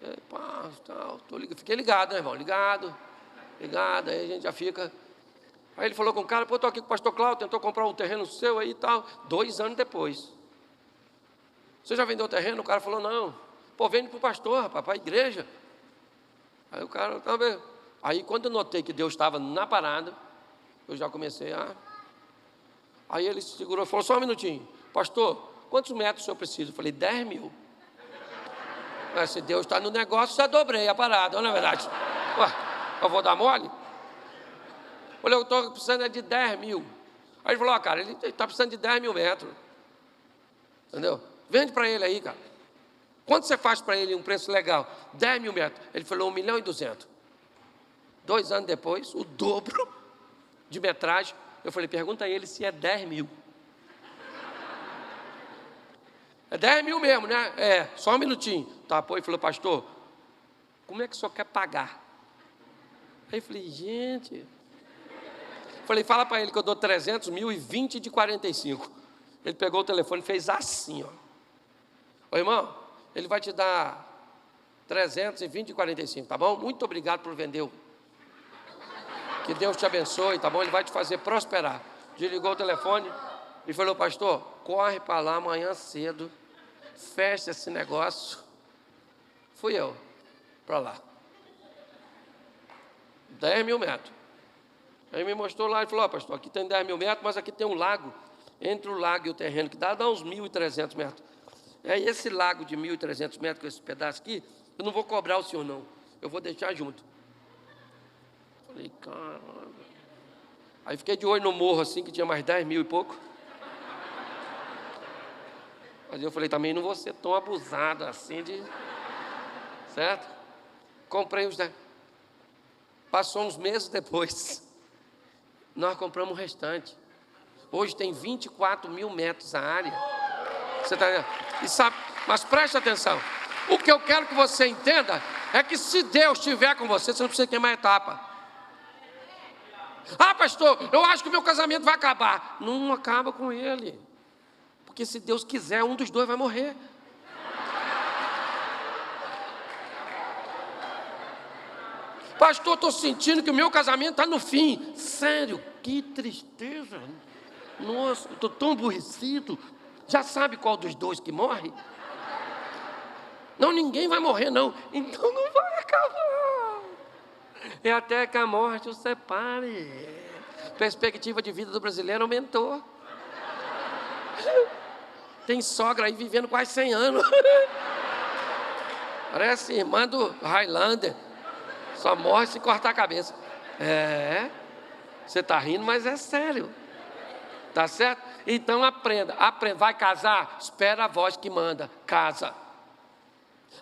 E, pá, tal, fiquei ligado, né, irmão? Ligado, aí a gente já fica. Aí ele falou com o cara, pô, estou aqui com o pastor Cláudio, tentou comprar um terreno seu aí e tal. 2 anos depois. Você já vendeu o terreno? O cara falou, não. Pô, vende para o pastor, rapaz, para a igreja. Aí o cara, tá vendo? Aí quando eu notei que Deus estava na parada, eu já comecei a... Aí ele se segurou e falou, só um minutinho. Pastor, quantos metros o senhor precisa? Eu falei, 10 mil. Mas se Deus está no negócio, já dobrei a parada, não é verdade? Ué, eu vou dar mole? Olha, eu estou precisando de 10 mil. Aí ele falou, cara, ele está precisando de 10 mil metros. Entendeu? Vende para ele aí, cara. Quanto você faz para ele um preço legal? 10 mil metros. Ele falou 1.200.000. 2 anos depois, o dobro de metragem. Eu falei, pergunta a ele se é 10 mil. É 10 mil mesmo, né? É, só um minutinho. Tá, pô, ele falou, pastor, como é que o senhor quer pagar? Aí eu falei, gente... Falei, fala para ele que eu dou 300 mil e 20 de 45. Ele pegou o telefone e fez assim, ó. Ô, irmão, ele vai te dar 320 de 45, tá bom? Muito obrigado por vender. Que Deus te abençoe, tá bom? Ele vai te fazer prosperar. Desligou o telefone e falou, pastor, corre para lá amanhã cedo, fecha esse negócio. Fui eu para lá. 10 mil metros. Aí me mostrou lá e falou, pastor, aqui tem 10 mil metros, mas aqui tem um lago. Entre o lago e o terreno que dá uns 1.300 metros. Aí esse lago de 1.300 metros, com esse pedaço aqui, eu não vou cobrar o senhor, não. Eu vou deixar junto. Falei, caramba. Aí fiquei de olho no morro, assim, que tinha mais 10 mil e pouco. Mas eu falei, também não vou ser tão abusado assim de... Certo? Comprei os 10. Passou uns meses depois. Nós compramos o restante. Hoje tem 24 mil metros a área. Você está vendo? E sabe, mas preste atenção. O que eu quero que você entenda é que se Deus estiver com você, você não precisa queimar etapa. Ah, pastor, eu acho que o meu casamento vai acabar. Não acaba com ele. Porque se Deus quiser, um dos dois vai morrer. Pastor, estou sentindo que o meu casamento está no fim. Sério, que tristeza. Nossa, estou tão aborrecido. Já sabe qual dos dois que morre? Não, ninguém vai morrer, não. Então não vai acabar. É até que a morte os separe. A perspectiva de vida do brasileiro aumentou. Tem sogra aí vivendo quase 100 anos. Parece irmã do Highlander. Só morre se cortar a cabeça. É, você está rindo, mas é sério. Tá certo? Então aprenda. Vai casar? Espera a voz que manda. Casa.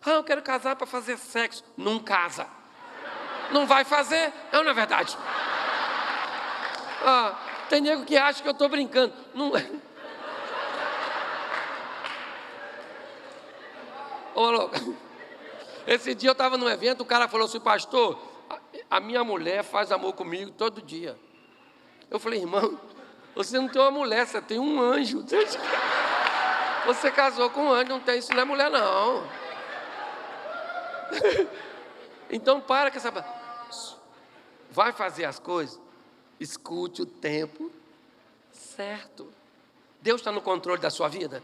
Ah, eu quero casar para fazer sexo. Não casa. Não vai fazer? Não é verdade? Ah, tem nego que acha que eu estou brincando. Não é. Ô, louco. Esse dia eu estava num evento, o cara falou assim, pastor, a minha mulher faz amor comigo todo dia. Eu falei, irmão, você não tem uma mulher, você tem um anjo. Você casou com um anjo, não tem, isso não é mulher, não. Então para com essa... Vai fazer as coisas, escute o tempo certo. Deus está no controle da sua vida?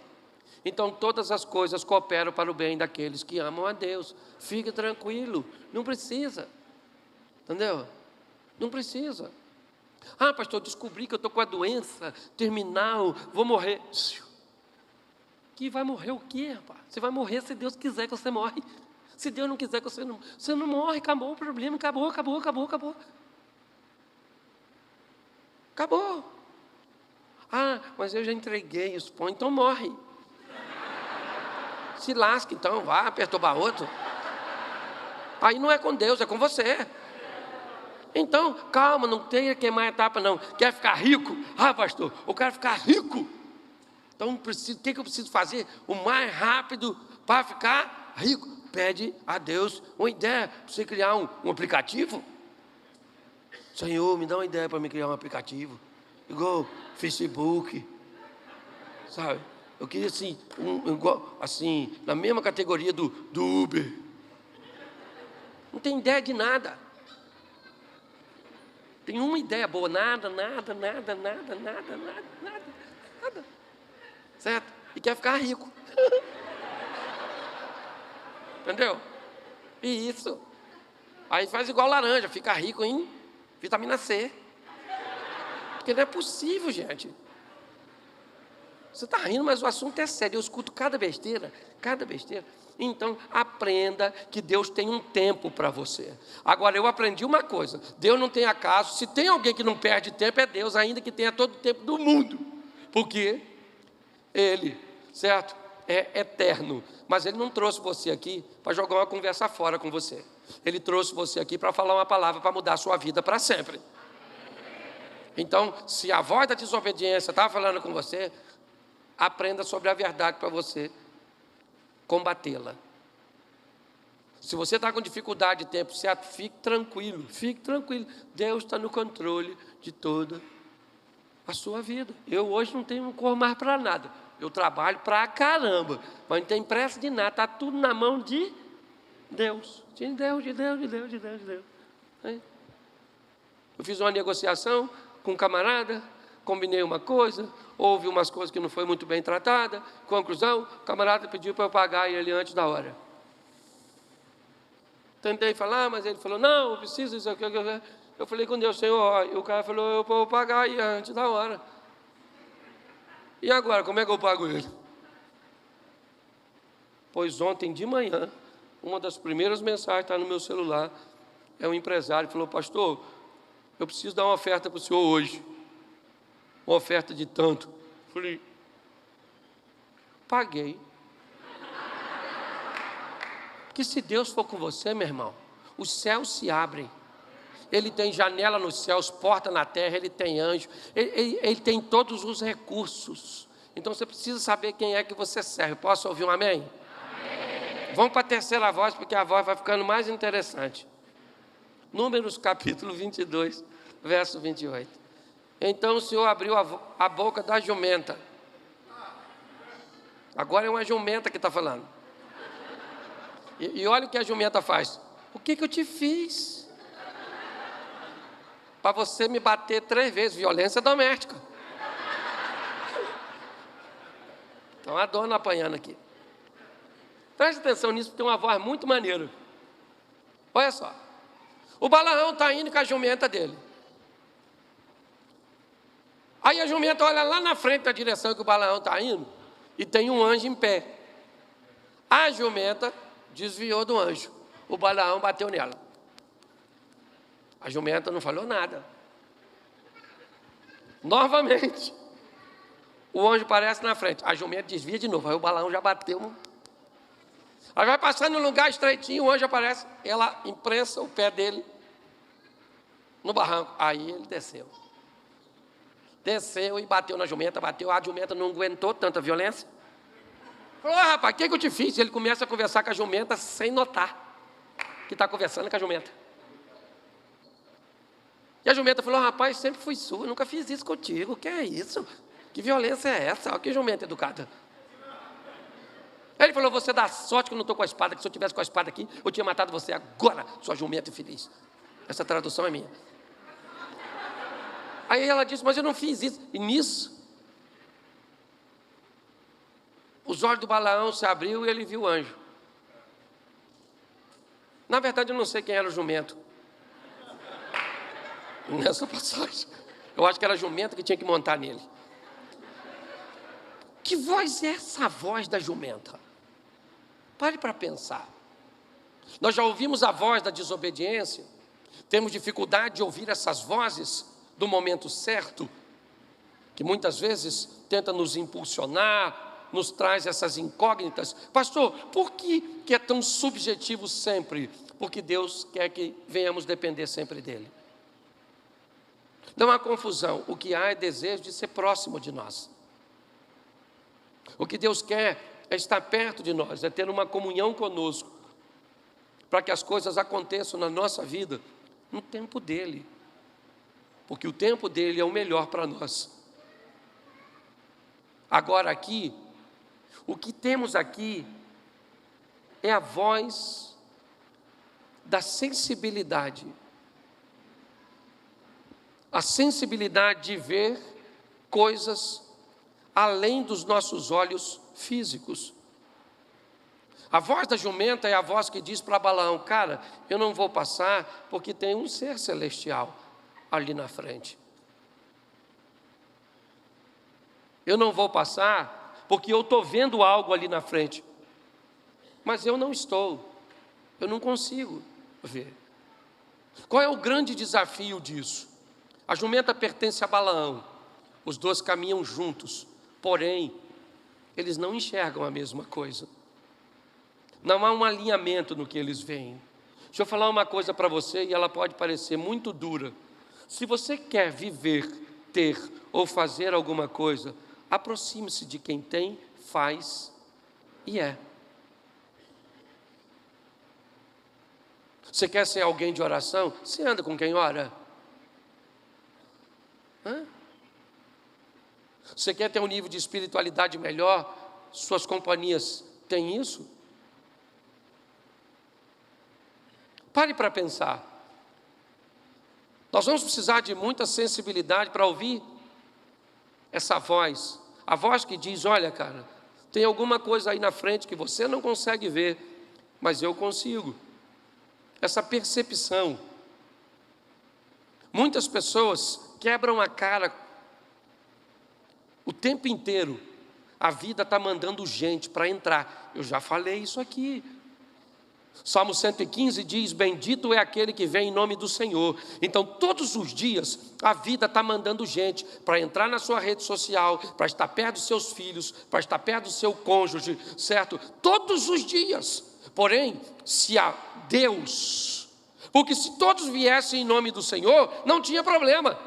Então todas as coisas cooperam para o bem daqueles que amam a Deus. Fique tranquilo, não precisa. Entendeu? Não precisa. Ah, pastor, descobri que eu estou com a doença terminal, vou morrer. Que vai morrer o quê, rapaz? Você vai morrer se Deus quiser que você morre. Se Deus não quiser que você não morre, acabou o problema, acabou. Acabou. Ah, mas eu já entreguei os pão, então morre. Se lasca então, vá perturbar outro. Aí não é com Deus, é com você. Então, calma, não tenha que queimar etapa não. Quer ficar rico? Ah, pastor, eu quero ficar rico. Então, o que eu preciso fazer? O mais rápido para ficar rico. Pede a Deus uma ideia para você criar um aplicativo. Senhor, me dá uma ideia para me criar um aplicativo, igual Facebook, sabe? Eu queria assim, igual, assim, na mesma categoria do Uber. Não tem ideia de nada. Tem uma ideia boa, nada. Certo? E quer ficar rico. Entendeu? E isso. Aí faz igual laranja, fica rico em vitamina C. Porque não é possível, gente. Você está rindo, mas o assunto é sério. Eu escuto cada besteira. Então, aprenda que Deus tem um tempo para você. Agora, eu aprendi uma coisa. Deus não tem acaso. Se tem alguém que não perde tempo, é Deus, ainda que tenha todo o tempo do mundo. Porque Ele, certo? É eterno. Mas Ele não trouxe você aqui para jogar uma conversa fora com você. Ele trouxe você aqui para falar uma palavra para mudar a sua vida para sempre. Então, se a voz da desobediência está falando com você, aprenda sobre a verdade para você combatê-la. Se você está com dificuldade de tempo certo, fique tranquilo. Deus está no controle de toda a sua vida. Eu hoje não tenho cor mais para nada. Eu trabalho para caramba, mas não tem pressa de nada. Está tudo na mão de Deus. De Deus. Eu fiz uma negociação com um camarada, combinei uma coisa, houve umas coisas que não foi muito bem tratada. Conclusão, o camarada pediu para eu pagar ele antes da hora. Tentei falar, mas ele falou, não, eu preciso disso aqui. Eu falei com Deus, Senhor, e o cara falou, eu vou pagar aí antes da hora. E agora, como é que eu pago ele? Pois ontem de manhã, uma das primeiras mensagens que está no meu celular, é um empresário que falou, pastor, eu preciso dar uma oferta para o senhor hoje. Uma oferta de tanto. Falei, paguei. Porque se Deus for com você, meu irmão, os céus se abrem. Ele tem janela nos céus, porta na terra, Ele tem anjo, ele tem todos os recursos. Então você precisa saber quem é que você serve. Posso ouvir um amém? Amém. Vamos para a terceira voz, porque a voz vai ficando mais interessante. Números capítulo 22, verso 28. Então o Senhor abriu a boca da jumenta. Agora é uma jumenta que está falando. E olha o que a jumenta faz. O que eu te fiz? Para você me bater 3 vezes, violência doméstica. Então a dona apanhando aqui. Preste atenção nisso, porque tem uma voz muito maneira. Olha só. O Balaão está indo com a jumenta dele. Aí a jumenta olha lá na frente da direção que o Balaão está indo, e tem um anjo em pé. A jumenta desviou do anjo. O Balaão bateu nela. A jumenta não falou nada. Novamente, o anjo aparece na frente. A jumenta desvia de novo. Aí o Balaão já bateu. Aí vai passando num lugar estreitinho, o anjo aparece. Ela imprensa o pé dele no barranco. Aí ele desceu. Desceu e bateu na jumenta, A jumenta não aguentou tanta violência. Falou, rapaz, o que eu te fiz? Ele começa a conversar com a jumenta sem notar que está conversando com a jumenta. E a jumenta falou, rapaz, sempre fui sua, nunca fiz isso contigo. O que é isso? Que violência é essa? Olha que jumenta educada. Ele falou, você dá sorte que eu não estou com a espada, que se eu tivesse com a espada aqui, eu tinha matado você agora, sua jumenta infeliz. Essa tradução é minha. Aí ela disse, mas eu não fiz isso. E nisso, os olhos do Balaão se abriu e ele viu o anjo. Na verdade, eu não sei quem era o jumento. Nessa passagem. Eu acho que era a jumenta que tinha que montar nele. Que voz é essa voz da jumenta? Pare para pensar. Nós já ouvimos a voz da desobediência. Temos dificuldade de ouvir essas vozes do momento certo, que muitas vezes tenta nos impulsionar, nos traz essas incógnitas. Pastor, por que é tão subjetivo sempre? Porque Deus quer que venhamos depender sempre dEle. Não há confusão, o que há é desejo de ser próximo de nós. O que Deus quer é estar perto de nós, é ter uma comunhão conosco, para que as coisas aconteçam na nossa vida no tempo dele, porque o tempo dele é o melhor para nós. Agora aqui, o que temos aqui é a voz da sensibilidade. A sensibilidade de ver coisas além dos nossos olhos físicos. A voz da jumenta é a voz que diz para Balaão: cara, eu não vou passar porque tem um ser celestial ali na frente. Eu não vou passar porque eu estou vendo algo ali na frente. Mas eu não estou, eu não consigo ver. Qual é o grande desafio disso? A jumenta pertence a Balaão, os dois caminham juntos, porém, eles não enxergam a mesma coisa. Não há um alinhamento no que eles veem. Deixa eu falar uma coisa para você, e ela pode parecer muito dura. Se você quer viver, ter ou fazer alguma coisa, aproxime-se de quem tem, faz e é. Você quer ser alguém de oração? Você anda com quem ora? Você quer ter um nível de espiritualidade melhor? Suas companhias têm isso? Pare para pensar. Nós vamos precisar de muita sensibilidade para ouvir essa voz. A voz que diz: olha, cara, tem alguma coisa aí na frente que você não consegue ver, mas eu consigo. Essa percepção. Muitas pessoas quebram a cara o tempo inteiro. A vida está mandando gente para entrar. Eu já falei isso aqui. Salmo 115 diz: bendito é aquele que vem em nome do Senhor. Então todos os dias a vida está mandando gente para entrar na sua rede social, para estar perto dos seus filhos, para estar perto do seu cônjuge, certo? Todos os dias. Porém, se a Deus, porque se todos viessem em nome do Senhor, não tinha problema.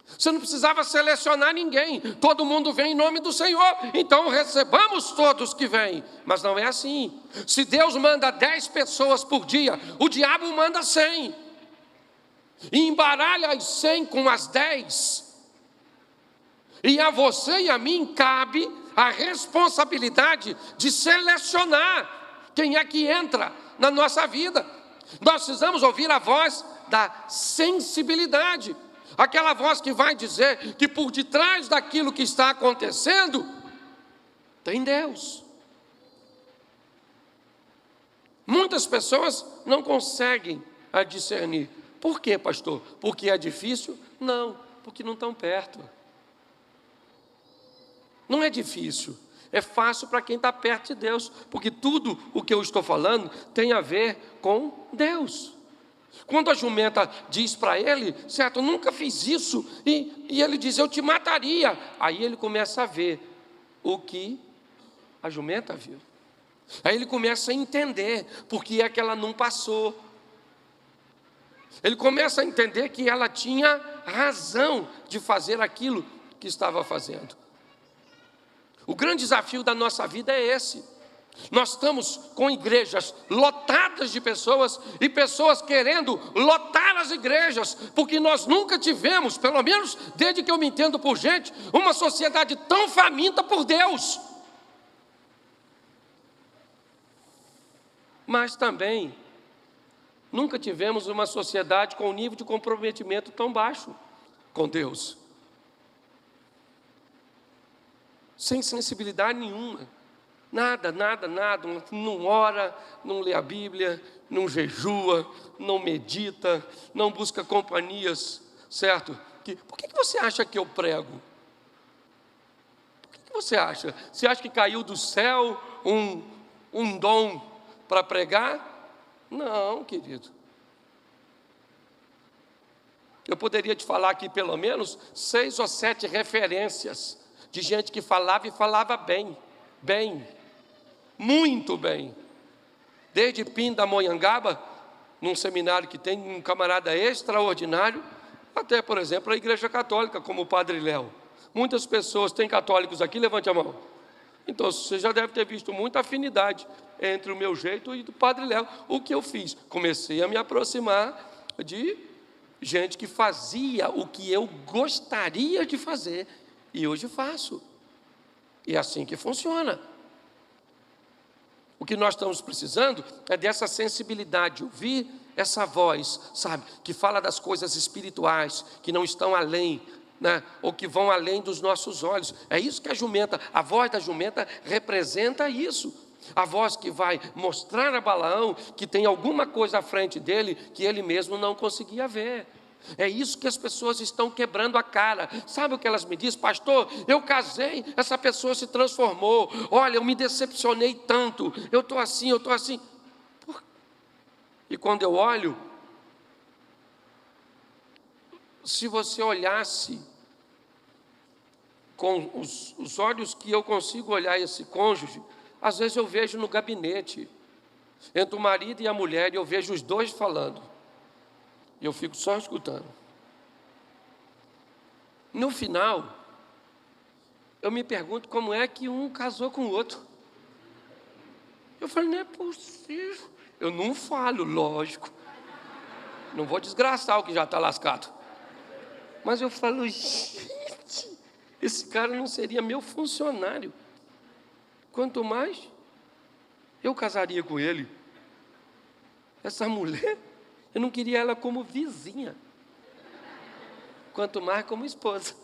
Você não precisava selecionar ninguém, todo mundo vem em nome do Senhor, então recebamos todos que vêm. Mas não é assim. Se Deus manda 10 pessoas por dia, o diabo manda 100. E embaralha as 100 com as 10. E a você e a mim cabe a responsabilidade de selecionar quem é que entra na nossa vida. Nós precisamos ouvir a voz da sensibilidade. Aquela voz que vai dizer que por detrás daquilo que está acontecendo, tem Deus. Muitas pessoas não conseguem discernir. Por quê, pastor? Porque é difícil? Não, porque não estão perto. Não é difícil, é fácil para quem está perto de Deus, porque tudo o que eu estou falando tem a ver com Deus. Quando a jumenta diz para ele, certo, eu nunca fiz isso, e ele diz: eu te mataria. Aí ele começa a ver o que a jumenta viu. Aí ele começa a entender por que é que ela não passou. Ele começa a entender que ela tinha razão de fazer aquilo que estava fazendo. O grande desafio da nossa vida é esse. Nós estamos com igrejas lotadas de pessoas e pessoas querendo lotar as igrejas, porque nós nunca tivemos, pelo menos desde que eu me entendo por gente, uma sociedade tão faminta por Deus. Mas também nunca tivemos uma sociedade com um nível de comprometimento tão baixo com Deus. Sem sensibilidade nenhuma. Nada, não ora, não lê a Bíblia, não jejua, não medita, não busca companhias, certo? Por que você acha que eu prego? Por que você acha? Você acha que caiu do céu um dom para pregar? Não, querido. Eu poderia te falar aqui pelo menos 6 ou 7 referências de gente que falava e falava bem, muito bem. Desde Pindamonhangaba, num seminário que tem um camarada extraordinário, até, por exemplo, a Igreja Católica, como o Padre Léo. Muitas pessoas, tem católicos aqui, levante a mão. Então, você já deve ter visto muita afinidade entre o meu jeito e do Padre Léo. O que eu fiz? Comecei a me aproximar de gente que fazia o que eu gostaria de fazer, e hoje faço. E é assim que funciona. O que nós estamos precisando é dessa sensibilidade, ouvir essa voz, sabe, que fala das coisas espirituais, que não estão além, né, ou que vão além dos nossos olhos. É isso que a voz da jumenta representa isso. A voz que vai mostrar a Balaão que tem alguma coisa à frente dele que ele mesmo não conseguia ver. É isso que as pessoas estão quebrando a cara. Sabe o que elas me dizem? Pastor, eu casei, essa pessoa se transformou. Olha, eu me decepcionei tanto. Eu estou assim. E quando eu olho, se você olhasse com os olhos que eu consigo olhar esse cônjuge, às vezes eu vejo no gabinete, entre o marido e a mulher, e eu vejo os dois falando. E eu fico só escutando. No final, eu me pergunto como é que um casou com o outro. Eu falei, não é possível. Eu não falo, lógico. Não vou desgraçar o que já está lascado. Mas eu falo, gente, esse cara não seria meu funcionário. Quanto mais eu casaria com ele. Essa mulher, eu não queria ela como vizinha. Quanto mais como esposa.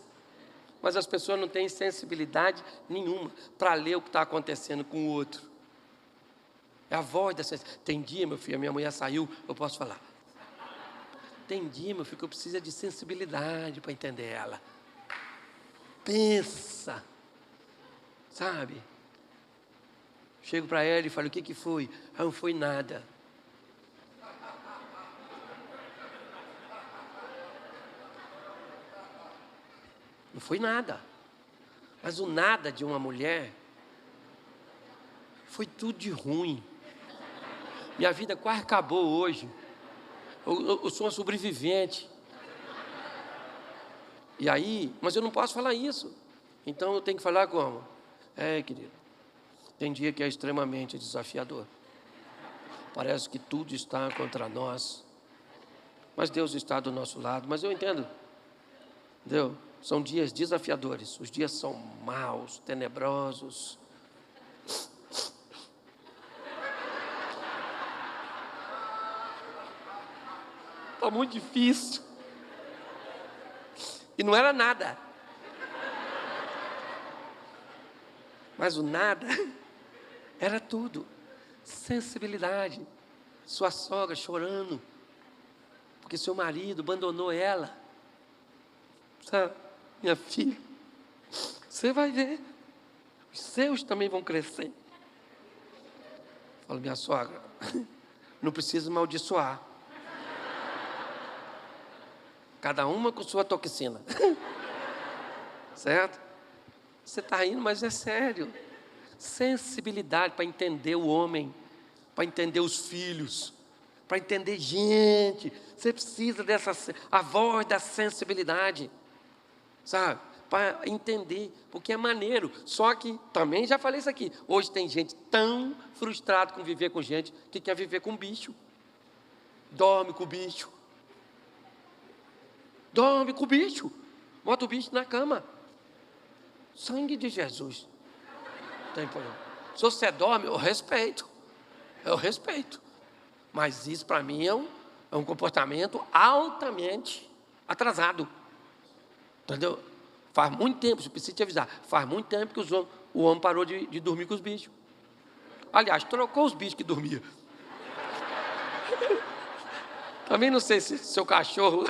Mas as pessoas não têm sensibilidade nenhuma para ler o que está acontecendo com o outro. É a voz da sensibilidade. Tem dia, meu filho, a minha mulher saiu, eu posso falar. Tem dia, meu filho, que eu preciso de sensibilidade para entender ela. Pensa. Sabe? Chego para ela e falo, o que foi? Ah, não foi nada. Não foi nada. Mas o nada de uma mulher foi tudo de ruim. Minha vida quase acabou hoje. Eu sou uma sobrevivente. E aí, mas eu não posso falar isso. Então eu tenho que falar como? Querido, tem dia que é extremamente desafiador. Parece que tudo está contra nós. Mas Deus está do nosso lado. Mas eu entendo. Entendeu? São dias desafiadores. Os dias são maus, tenebrosos. Está muito difícil. E não era nada. Mas o nada era tudo. Sensibilidade. Sua sogra chorando porque seu marido abandonou ela. Sabe, minha filha, você vai ver. Os seus também vão crescer. Falo, minha sogra, não precisa amaldiçoar. Cada uma com sua toxina. Certo? Você está rindo, mas é sério. Sensibilidade para entender o homem, para entender os filhos, para entender gente. Você precisa a voz da sensibilidade, sabe? Para entender, porque é maneiro. Só que, também já falei isso aqui, hoje tem gente tão frustrada com viver com gente que quer viver com bicho. Dorme com o bicho. Dorme com o bicho. Bota o bicho na cama. Sangue de Jesus. Tem problema. Se você dorme, eu respeito. Mas isso para mim é um comportamento altamente atrasado. Entendeu? Faz muito tempo, eu preciso te avisar, faz muito tempo que o homem parou de dormir com os bichos. Aliás, trocou os bichos que dormiam. Também não sei se seu cachorro...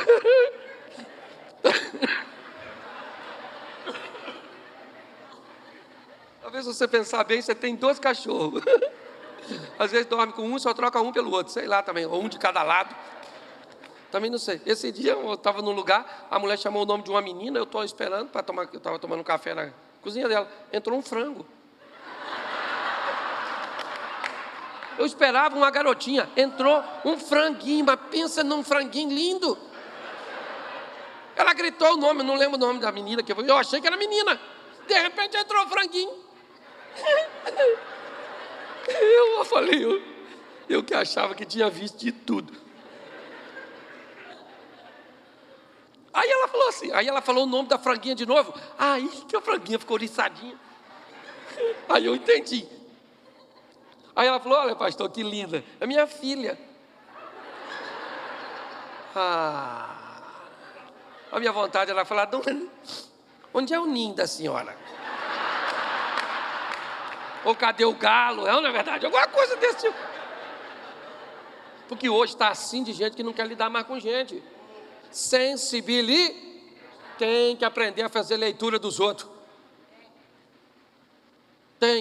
Talvez você pensar bem, você tem 2 cachorros. Às vezes dorme com um, só troca um pelo outro, sei lá também, ou um de cada lado. Também não sei. Esse dia eu estava num lugar, a mulher chamou o nome de uma menina, eu estou esperando para tomar, eu estava tomando um café na cozinha dela, entrou um frango. Eu esperava uma garotinha, entrou um franguinho, mas pensa num franguinho lindo. Ela gritou o nome, eu não lembro o nome da menina, eu achei que era menina. De repente entrou o franguinho. Eu falei, eu que achava que tinha visto de tudo. Aí ela falou assim, aí ela falou o nome da franguinha de novo. Aí que a franguinha ficou oriçadinha. Aí eu entendi. Aí ela falou, olha pastor, que linda, é minha filha. A minha vontade era falar, dona, onde é o ninho da senhora? Ou cadê o galo? Não é verdade? Alguma coisa desse tipo. Porque hoje está assim de gente que não quer lidar mais com gente. Sensibilidade. Tem que aprender a fazer leitura dos outros.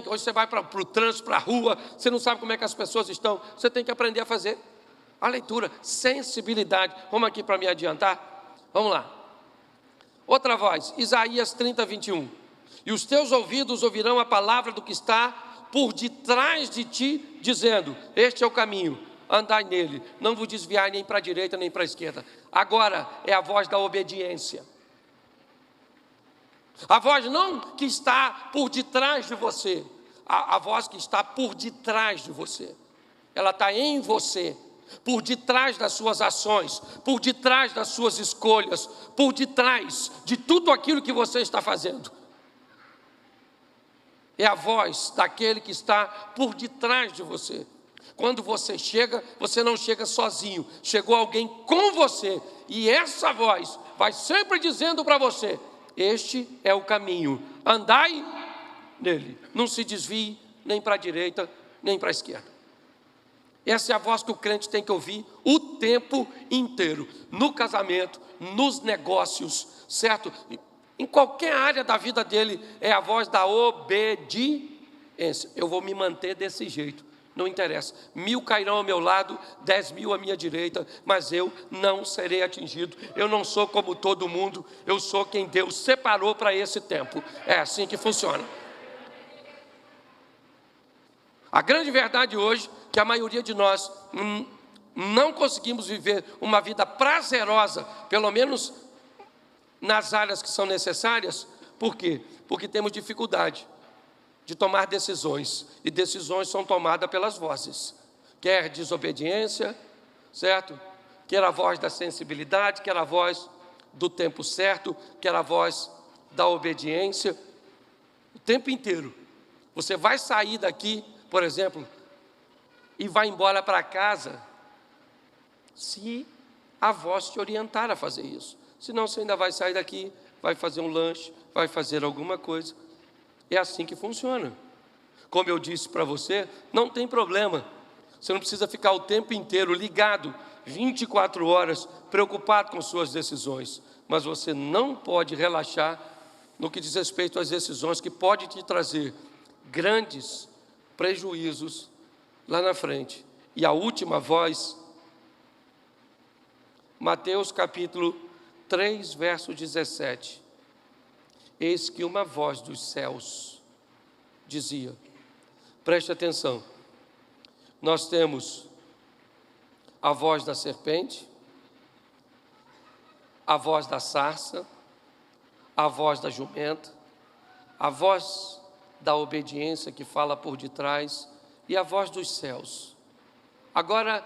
Hoje você vai para o trânsito, para a rua, você não sabe como é que as pessoas estão. Você tem que aprender a fazer a leitura. Sensibilidade. Vamos aqui para me adiantar? Vamos lá. Outra voz, Isaías 30, 21. E os teus ouvidos ouvirão a palavra do que está por detrás de ti, dizendo, este é o caminho, andai nele, não vos desviai nem para a direita nem para a esquerda. Agora é a voz da obediência. A voz não que está por detrás de você, a voz que está por detrás de você. Ela está em você, por detrás das suas ações, por detrás das suas escolhas, por detrás de tudo aquilo que você está fazendo. É a voz daquele que está por detrás de você. Quando você chega, você não chega sozinho, chegou alguém com você, e essa voz vai sempre dizendo para você, este é o caminho, andai nele, não se desvie nem para a direita, nem para a esquerda. Essa é a voz que o crente tem que ouvir o tempo inteiro, no casamento, nos negócios, certo? Em qualquer área da vida dele, é a voz da obediência. Eu vou me manter desse jeito, não interessa. 1000 cairão ao meu lado, 10.000 à minha direita, mas eu não serei atingido. Eu não sou como todo mundo, eu sou quem Deus separou para esse tempo. É assim que funciona. A grande verdade hoje é que a maioria de nós não conseguimos viver uma vida prazerosa, pelo menos nas áreas que são necessárias. Por quê? Porque temos dificuldade de tomar decisões, e decisões são tomadas pelas vozes, quer desobediência, certo? Quer a voz da sensibilidade, quer a voz do tempo certo, quer a voz da obediência, o tempo inteiro. Você vai sair daqui, por exemplo, e vai embora para casa, se a voz te orientar a fazer isso. Senão você ainda vai sair daqui, vai fazer um lanche, vai fazer alguma coisa. É assim que funciona. Como eu disse para você, não tem problema. Você não precisa ficar o tempo inteiro ligado, 24 horas, preocupado com suas decisões. Mas você não pode relaxar no que diz respeito às decisões que pode te trazer grandes prejuízos lá na frente. E a última voz, Mateus capítulo 3, verso 17. Eis que uma voz dos céus dizia, preste atenção, nós temos a voz da serpente, a voz da sarça, a voz da jumenta, a voz da obediência que fala por detrás e a voz dos céus. Agora,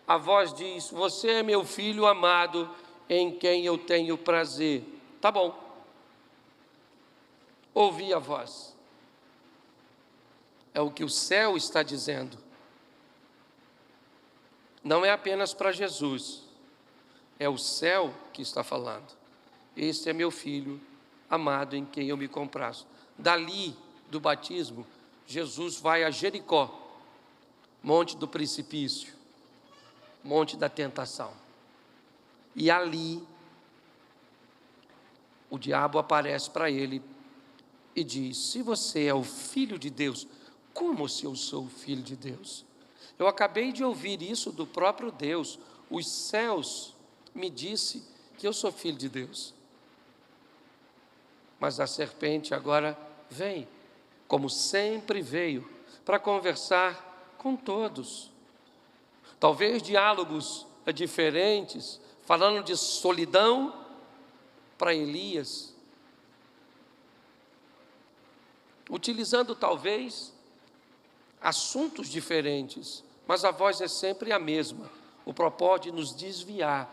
a voz diz, você é meu filho amado, em quem eu tenho prazer. Tá bom. Ouvi a voz. É o que o céu está dizendo. Não é apenas para Jesus. É o céu que está falando. Este é meu filho amado, em quem eu me comprazo. Dali do batismo, Jesus vai a Jericó, monte do precipício, monte da tentação. E ali, o diabo aparece para ele e diz, se você é o Filho de Deus, como se eu sou o Filho de Deus? Eu acabei de ouvir isso do próprio Deus, os céus me disse que eu sou Filho de Deus. Mas a serpente agora vem, como sempre veio, para conversar com todos. Talvez diálogos diferentes, falando de solidão para Elias, utilizando talvez assuntos diferentes, mas a voz é sempre a mesma. O propósito de nos desviar.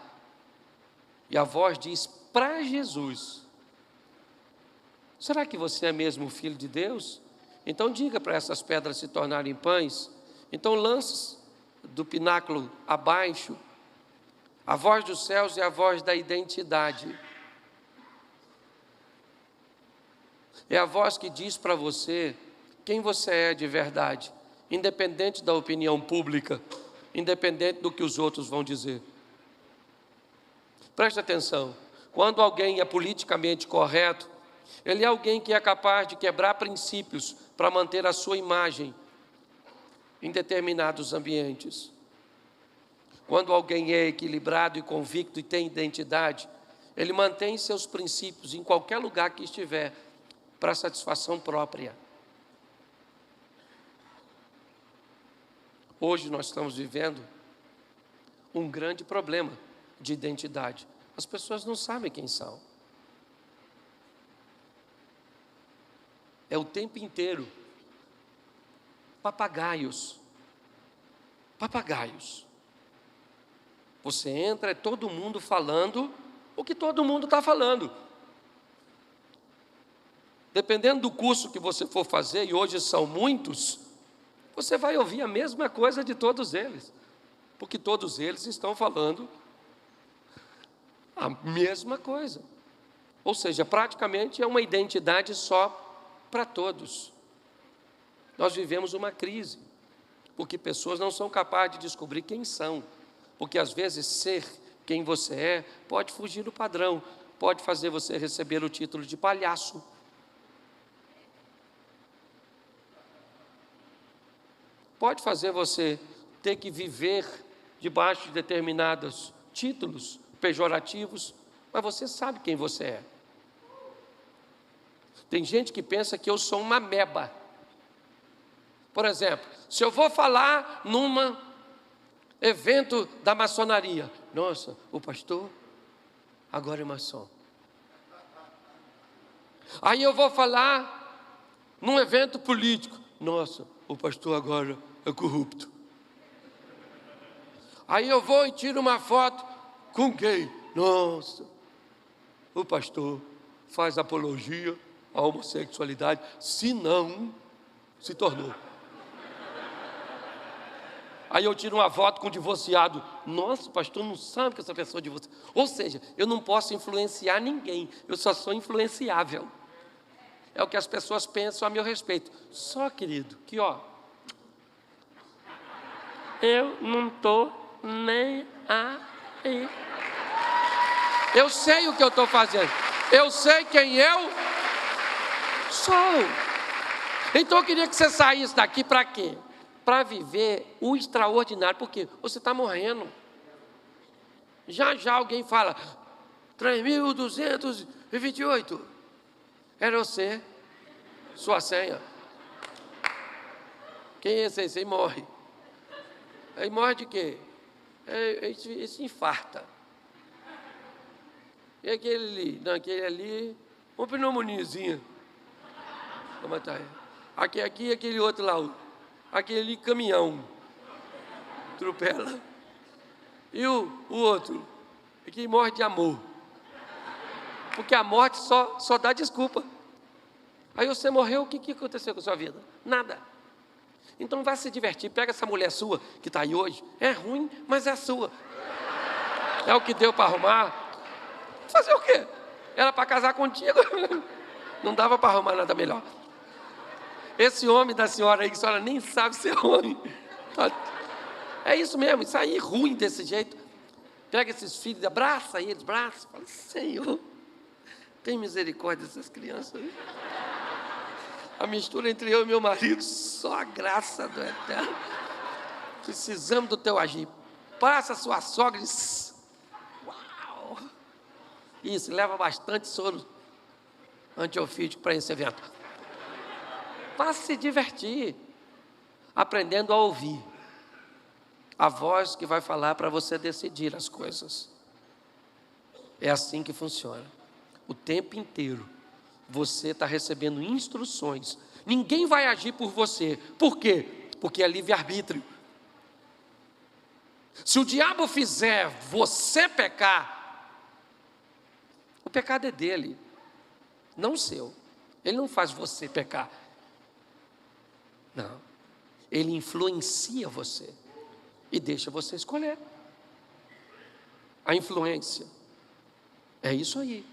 E a voz diz para Jesus: será que você é mesmo o Filho de Deus? Então diga para essas pedras se tornarem pães. Então lance do pináculo abaixo. A voz dos céus é a voz da identidade. É a voz que diz para você quem você é de verdade, independente da opinião pública, independente do que os outros vão dizer. Preste atenção, quando alguém é politicamente correto, ele é alguém que é capaz de quebrar princípios para manter a sua imagem em determinados ambientes. Quando alguém é equilibrado e convicto e tem identidade, ele mantém seus princípios em qualquer lugar que estiver, para satisfação própria. Hoje nós estamos vivendo um grande problema de identidade. As pessoas não sabem quem são. É o tempo inteiro papagaios. Papagaios. Você entra, é todo mundo falando o que todo mundo está falando. Dependendo do curso que você for fazer, e hoje são muitos, você vai ouvir a mesma coisa de todos eles, porque todos eles estão falando a mesma coisa. Ou seja, praticamente é uma identidade só para todos. Nós vivemos uma crise, porque pessoas não são capazes de descobrir quem são, porque às vezes ser quem você é pode fugir do padrão, pode fazer você receber o título de palhaço. Pode fazer você ter que viver debaixo de determinados títulos pejorativos, mas você sabe quem você é. Tem gente que pensa que eu sou uma ameba. Por exemplo, se eu vou falar num evento da maçonaria, nossa, o pastor agora é maçom. Aí eu vou falar num evento político, nossa, o pastor agora é corrupto. Aí eu vou e tiro uma foto com gay. Nossa, o pastor faz apologia à homossexualidade, se não se tornou. Aí eu tiro uma foto com divorciado. Nossa, o pastor não sabe que essa pessoa é divorciada. Ou seja, eu não posso influenciar ninguém, eu só sou influenciável. É o que as pessoas pensam a meu respeito. Só, querido, que eu não estou nem aí. Eu sei o que eu estou fazendo. Eu sei quem eu sou. Então eu queria que você saísse daqui para quê? Para viver o extraordinário. Porque você está morrendo. Já já alguém fala 3.228. Era você, sua senha. Quem é esse? Esse aí morre. Aí morre de quê? Esse infarta. E aquele ali? Não, aquele ali, uma pneumoniazinha. Vou matar ele. Aqui, aquele outro lá. Aquele ali, caminhão. Atropela. E o outro? Aquele morre de amor. Porque a morte só dá desculpa. Aí você morreu, o que aconteceu com a sua vida? Nada. Então vai se divertir, pega essa mulher sua, que está aí hoje, é ruim, mas é sua. É o que deu para arrumar. Fazer o quê? Era para casar contigo. Não dava para arrumar nada melhor. Esse homem da senhora aí, que a senhora nem sabe ser homem. É isso mesmo, isso aí ruim desse jeito. Pega esses filhos, abraça eles, abraça, fala, Senhor, tem misericórdia dessas crianças. A mistura entre eu e meu marido, só a graça do Eterno. Precisamos do teu agir. Passa a sua sogra e diz, uau! Isso, leva bastante soro antiofídico para esse evento. Vá se divertir, aprendendo a ouvir a voz que vai falar para você decidir as coisas. É assim que funciona. O tempo inteiro você está recebendo instruções Ninguém vai agir por você. Por quê? Porque é livre-arbítrio. Se o diabo fizer você pecar, o pecado é dele, não seu. Ele não faz você pecar. Não. Ele influencia você e deixa você escolher. A influência. É isso aí.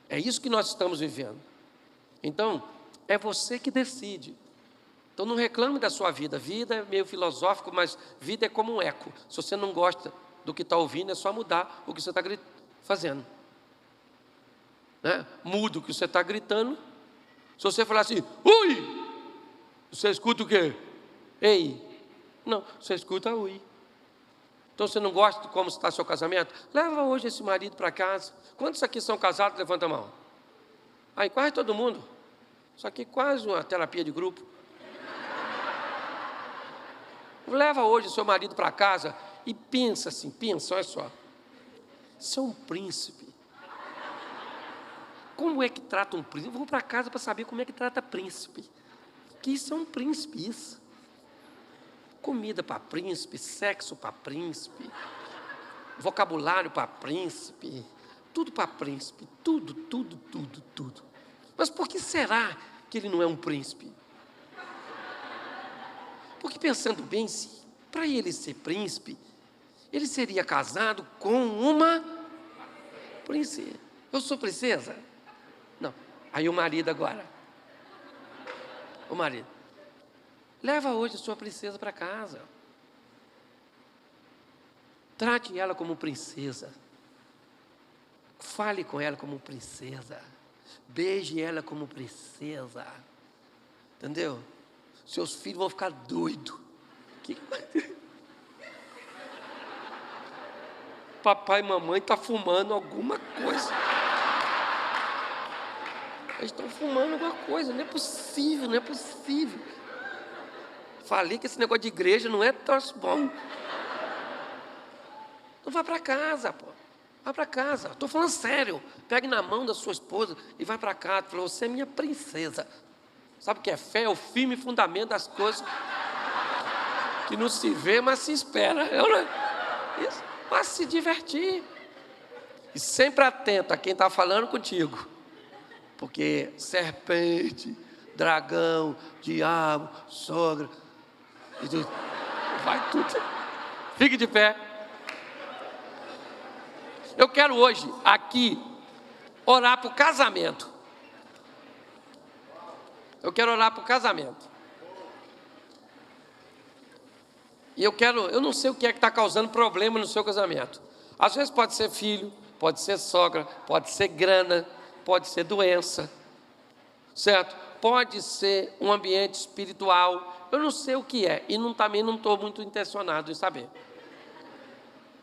É isso que nós estamos vivendo. Então, é você que decide. Então não reclame da sua vida. Vida é meio filosófico, mas vida é como um eco. Se você não gosta do que está ouvindo, é só mudar o que você está fazendo. Né? Muda o que você está gritando. Se você falar assim, ui! Você escuta o quê? Ei! Não, você escuta ui. Então você não gosta de como está seu casamento? Leva hoje esse marido para casa. Quantos aqui são casados? Levanta a mão. Aí quase todo mundo. Isso aqui é quase uma terapia de grupo. Leva hoje seu marido para casa e pensa assim, olha só. Você é um príncipe. Como é que trata um príncipe? Eu vou para casa para saber como é que trata príncipe. Que isso é um príncipe, isso. Comida para príncipe, sexo para príncipe, vocabulário para príncipe, tudo para príncipe, tudo. Mas por que será que ele não é um príncipe? Porque pensando bem, para ele ser príncipe, ele seria casado com uma princesa. Eu sou princesa? Não. Aí o marido agora. O marido. Leva hoje a sua princesa para casa. Trate ela como princesa. Fale com ela como princesa. Beije ela como princesa. Entendeu? Seus filhos vão ficar doidos. Papai e mamãe estão fumando alguma coisa. Eles estão fumando alguma coisa. Não é possível. Falei que esse negócio de igreja não é troço bom. Então vá para casa, pô. Vá para casa. Estou falando sério. Pegue na mão da sua esposa e vai para casa. Fala, você é minha princesa. Sabe o que é fé? É o firme fundamento das coisas que não se vê, mas se espera. Isso. Mas se divertir. E sempre atento a quem está falando contigo. Porque serpente, dragão, diabo, sogra, vai tudo. Fique de pé. Eu quero hoje, aqui, orar para o casamento. Eu quero orar para o casamento. E eu não sei o que é que está causando problema no seu casamento. Às vezes pode ser filho, pode ser sogra, pode ser grana, pode ser doença, certo? Pode ser um ambiente espiritual. Eu não sei o que é. E também não estou muito intencionado em saber.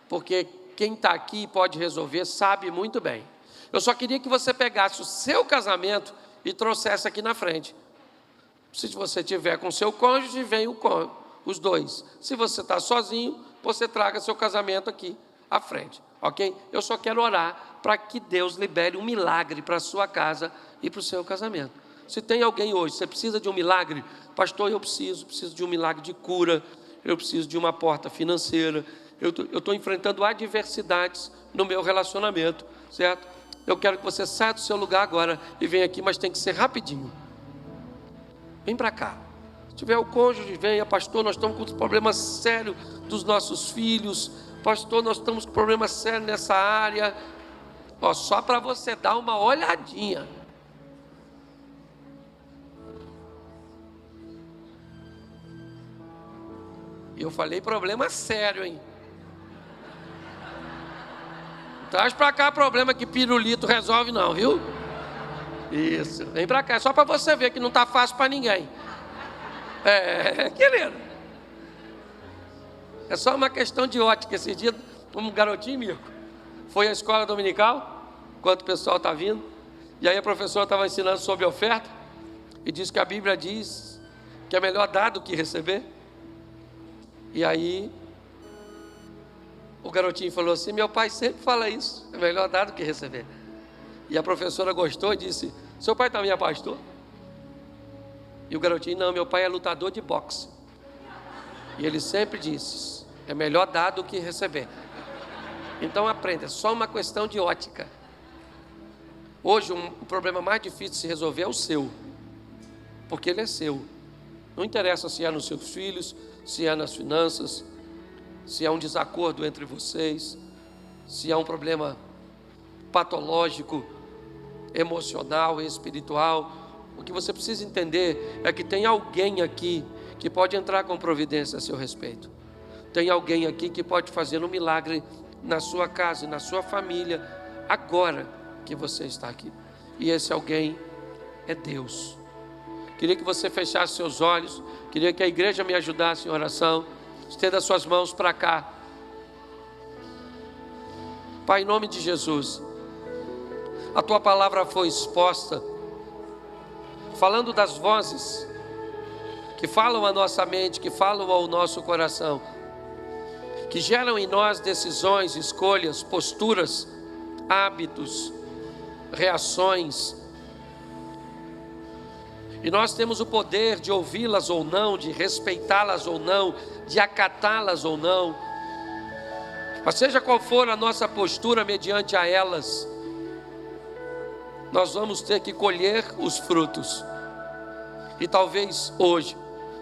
Porque quem está aqui pode resolver, sabe muito bem. Eu só queria que você pegasse o seu casamento e trouxesse aqui na frente. Se você tiver com seu cônjuge, vem os dois. Se você está sozinho, você traga seu casamento aqui à frente, ok? Eu só quero orar para que Deus libere um milagre para a sua casa e para o seu casamento. Se tem alguém hoje, você precisa de um milagre? Pastor, eu preciso de um milagre de cura, eu preciso de uma porta financeira, eu estou enfrentando adversidades no meu relacionamento, certo? Eu quero que você saia do seu lugar agora e venha aqui, mas tem que ser rapidinho. Vem para cá. Se tiver o cônjuge, venha. Pastor, nós estamos com problemas sérios dos nossos filhos. Pastor, nós estamos com problemas sérios nessa área. Ó, só para você dar uma olhadinha. E eu falei problema sério, hein? Traz para cá problema que pirulito resolve não, viu? Isso, vem para cá, é só para você ver que não está fácil para ninguém. Querido. É só uma questão de ótica. Esse dia, um garotinho, Mirko, foi à escola dominical, enquanto o pessoal está vindo, e aí a professora estava ensinando sobre oferta, e disse que a Bíblia diz que é melhor dar do que receber. E aí, o garotinho falou assim, meu pai sempre fala isso, é melhor dar do que receber. E a professora gostou e disse, seu pai também é pastor? E o garotinho: não, meu pai é lutador de boxe. E ele sempre disse: é melhor dar do que receber. Então aprenda, é só uma questão de ótica. Hoje o problema mais difícil de se resolver é o seu, porque ele é seu. Não interessa se é nos seus filhos, se é nas finanças, se há um desacordo entre vocês, se há um problema patológico, emocional, espiritual. O que você precisa entender é que tem alguém aqui que pode entrar com providência a seu respeito. Tem alguém aqui que pode fazer um milagre na sua casa e na sua família, agora que você está aqui. E esse alguém é Deus. Queria que você fechasse seus olhos, queria que a igreja me ajudasse em oração. Estenda suas mãos para cá. Pai, em nome de Jesus, a tua palavra foi exposta, falando das vozes que falam à nossa mente, que falam ao nosso coração, que geram em nós decisões, escolhas, posturas, hábitos, reações. E nós temos o poder de ouvi-las ou não, de respeitá-las ou não, de acatá-las ou não. Mas seja qual for a nossa postura mediante a elas, nós vamos ter que colher os frutos. E talvez hoje,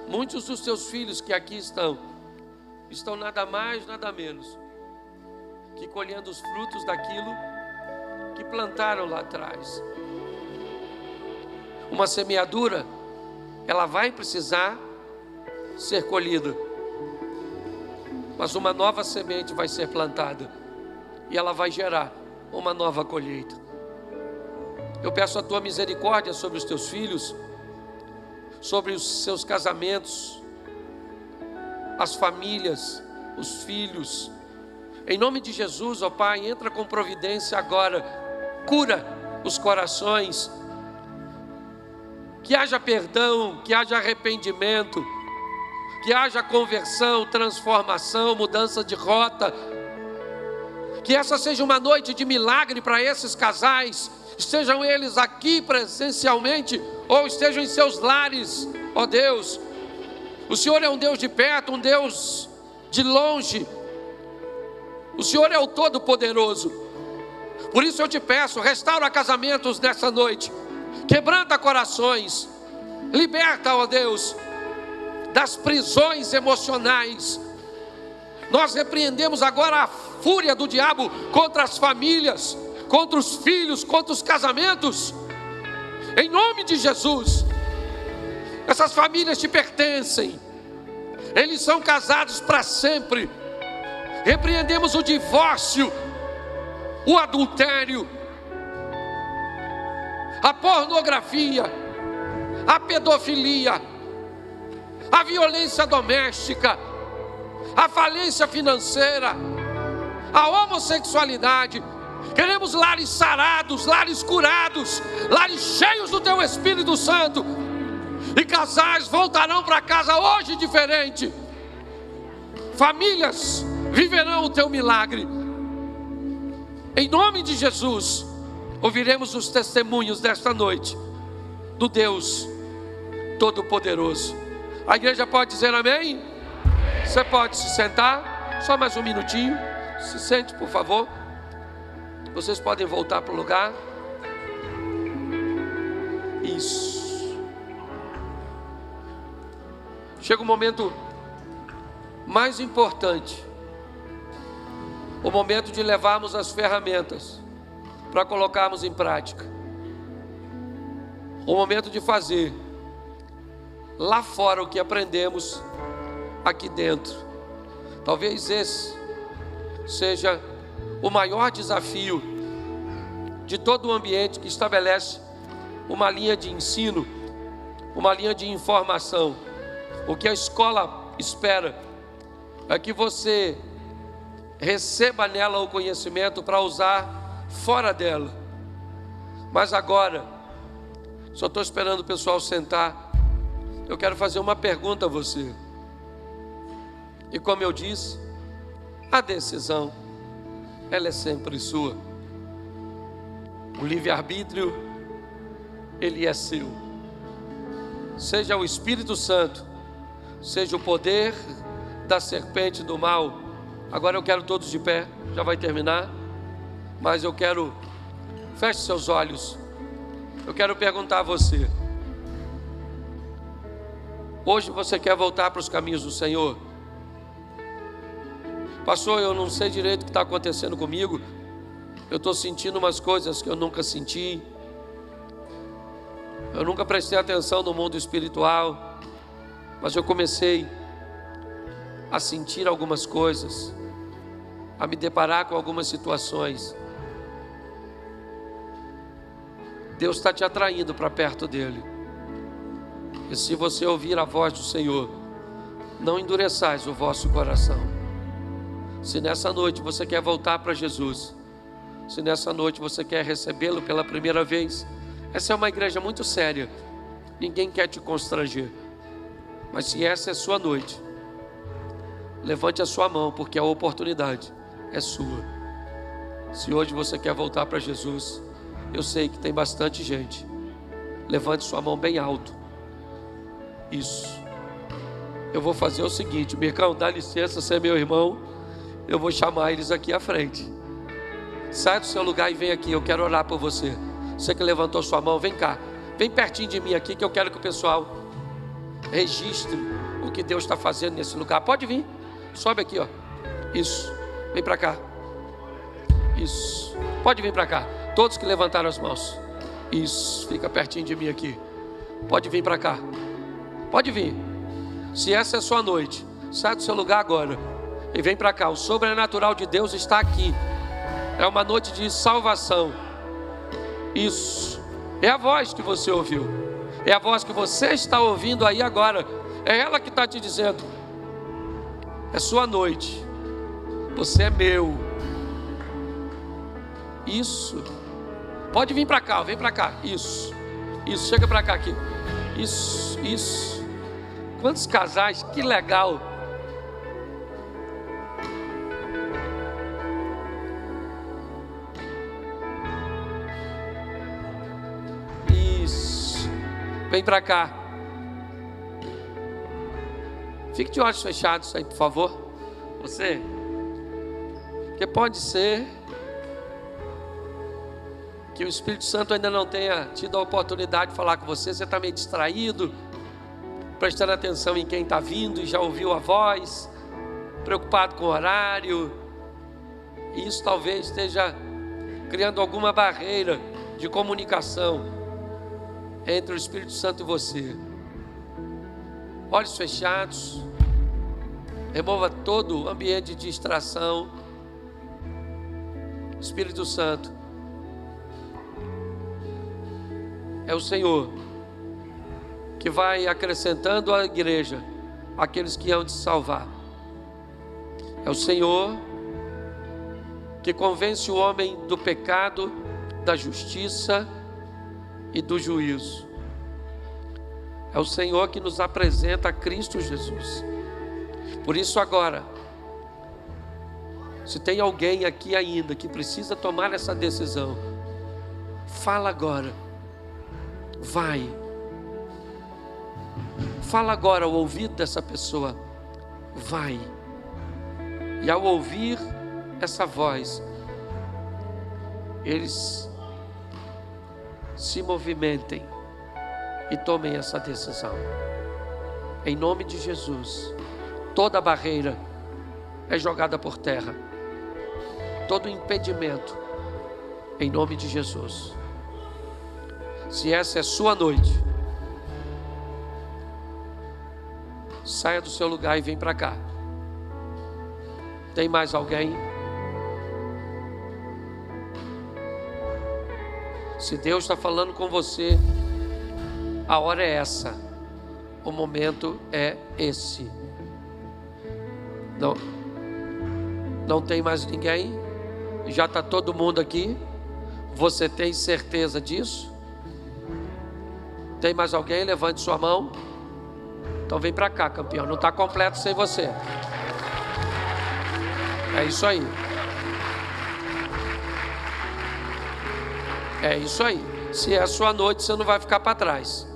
muitos dos teus filhos que aqui estão nada mais, nada menos que colhendo os frutos daquilo que plantaram lá atrás. Uma semeadura, ela vai precisar ser colhida, mas uma nova semente vai ser plantada e ela vai gerar uma nova colheita. Eu peço a tua misericórdia sobre os teus filhos, sobre os seus casamentos, as famílias, os filhos. Em nome de Jesus, ó Pai, entra com providência agora, cura os corações, que haja perdão, que haja arrependimento, que haja conversão, transformação, mudança de rota. Que essa seja uma noite de milagre para esses casais, estejam eles aqui presencialmente ou estejam em seus lares, ó Deus. O Senhor é um Deus de perto, um Deus de longe. O Senhor é o Todo-Poderoso. Por isso eu te peço, restaura casamentos nessa noite, quebranta corações, liberta, ó Deus, das prisões emocionais. Nós repreendemos agora a fúria do diabo contra as famílias, contra os filhos, contra os casamentos. Em nome de Jesus, essas famílias te pertencem, eles são casados para sempre. Repreendemos o divórcio, o adultério, a pornografia, a pedofilia, a violência doméstica, a falência financeira, a homossexualidade. Queremos lares sarados, lares curados, lares cheios do teu Espírito Santo. E casais voltarão para casa hoje diferente. Famílias viverão o teu milagre. Em nome de Jesus, ouviremos os testemunhos desta noite do Deus Todo-Poderoso. A igreja pode dizer amém? Você pode se sentar, só mais um minutinho. Se sente, por favor. Vocês podem voltar para o lugar. Isso. Chega o momento mais importante, o momento de levarmos as ferramentas para colocarmos em prática, o momento de fazer lá fora o que aprendemos aqui dentro. Talvez esse seja o maior desafio de todo o ambiente que estabelece uma linha de ensino, uma linha de informação. O que a escola espera é que você receba nela o conhecimento para usar fora dela. Mas agora, só estou esperando o pessoal sentar. Eu quero fazer uma pergunta a você. E como eu disse, a decisão, ela é sempre sua. O livre-arbítrio, ele é seu. seja o Espírito Santo, seja o poder da serpente do mal. Agora eu quero todos de pé, já vai terminar, mas eu quero, feche seus olhos, eu quero perguntar a você, hoje você quer voltar para os caminhos do Senhor? Pastor, eu não sei direito o que está acontecendo comigo, eu estou sentindo umas coisas que eu nunca senti, eu nunca prestei atenção no mundo espiritual, mas eu comecei a sentir algumas coisas, a me deparar com algumas situações. Deus está te atraindo para perto dele. E se você ouvir a voz do Senhor, não endureçais o vosso coração. Se nessa noite você quer voltar para Jesus, se nessa noite você quer recebê-lo pela primeira vez, essa é uma igreja muito séria, ninguém quer te constranger, mas se essa é sua noite, levante a sua mão, porque a oportunidade é sua. Se hoje você quer voltar para Jesus, eu sei que tem bastante gente, levante sua mão bem alto. Isso. Eu vou fazer o seguinte, Mircão, dá licença, você é meu irmão, eu vou chamar eles aqui à frente. Sai do seu lugar e vem aqui, eu quero orar por você. Você que levantou sua mão, vem cá, vem pertinho de mim aqui, que eu quero que o pessoal registre o que Deus está fazendo nesse lugar. Pode vir, sobe aqui, ó. Isso, vem para cá. Isso, pode vir para cá. Todos que levantaram as mãos. Isso, fica pertinho de mim aqui. Pode vir para cá. Pode vir. Se essa é a sua noite, sai do seu lugar agora e vem para cá. O sobrenatural de Deus está aqui. É uma noite de salvação. Isso. É a voz que você ouviu. É a voz que você está ouvindo aí agora. É ela que está te dizendo: é sua noite. Você é meu. Isso. Pode vir para cá, vem para cá. Isso. Isso, chega para cá aqui. Isso, isso. Quantos casais, que legal. Isso. Vem para cá. Fique de olhos fechados aí, por favor. Você. Porque pode ser que o Espírito Santo ainda não tenha tido a oportunidade de falar com você. Você está meio distraído, prestando atenção em quem está vindo e já ouviu a voz, preocupado com o horário. E isso talvez esteja criando alguma barreira de comunicação entre o Espírito Santo e você. Olhos fechados, remova todo o ambiente de distração. Espírito Santo, é o Senhor que vai acrescentando à igreja aqueles que hão de salvar. É o Senhor que convence o homem do pecado, da justiça e do juízo. É o Senhor que nos apresenta a Cristo Jesus. Por isso agora, se tem alguém aqui ainda que precisa tomar essa decisão, fala agora. Vai. Fala agora ao ouvido dessa pessoa. Vai. E ao ouvir essa voz, eles se movimentem e tomem essa decisão. Em nome de Jesus, toda barreira é jogada por terra. Todo impedimento, em nome de Jesus. Se essa é sua noite, saia do seu lugar e vem para cá. Tem mais alguém? Se Deus está falando com você, a hora é essa, o momento é esse. Não tem mais ninguém? Já está todo mundo aqui? Você tem certeza disso? Tem mais alguém? Levante sua mão. Então vem para cá, campeão. Não está completo sem você. É isso aí. É isso aí. Se é a sua noite, você não vai ficar para trás.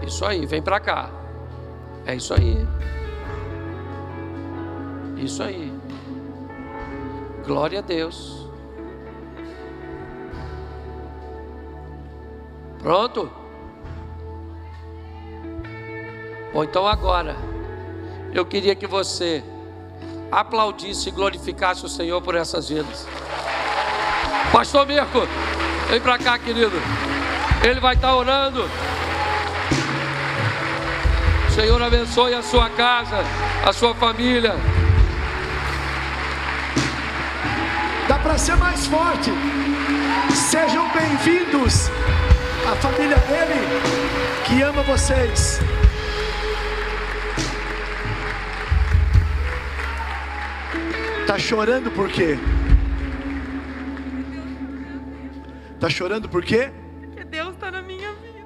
Isso aí, vem para cá. É isso aí. Isso aí. Glória a Deus. Pronto? Bom, então agora eu queria que você aplaudisse e glorificasse o Senhor por essas vidas. Pastor Mirko, vem para cá, querido. Ele vai estar orando. O Senhor abençoe a sua casa, a sua família. Dá para ser mais forte. Sejam bem-vindos à família dele, que ama vocês. Tá chorando por quê? Tá chorando por quê? Porque Deus está na minha vida.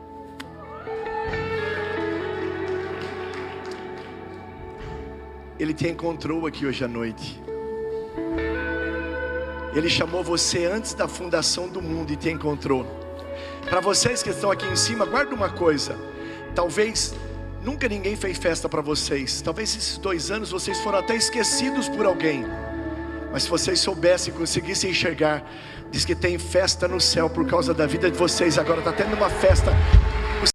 Ele te encontrou aqui hoje à noite. Ele chamou você antes da fundação do mundo e te encontrou. Para vocês que estão aqui em cima, guarda uma coisa. Talvez nunca ninguém fez festa para vocês. Talvez esses 2 anos vocês foram até esquecidos por alguém. Mas se vocês soubessem, conseguissem enxergar, diz que tem festa no céu por causa da vida de vocês. Agora está tendo uma festa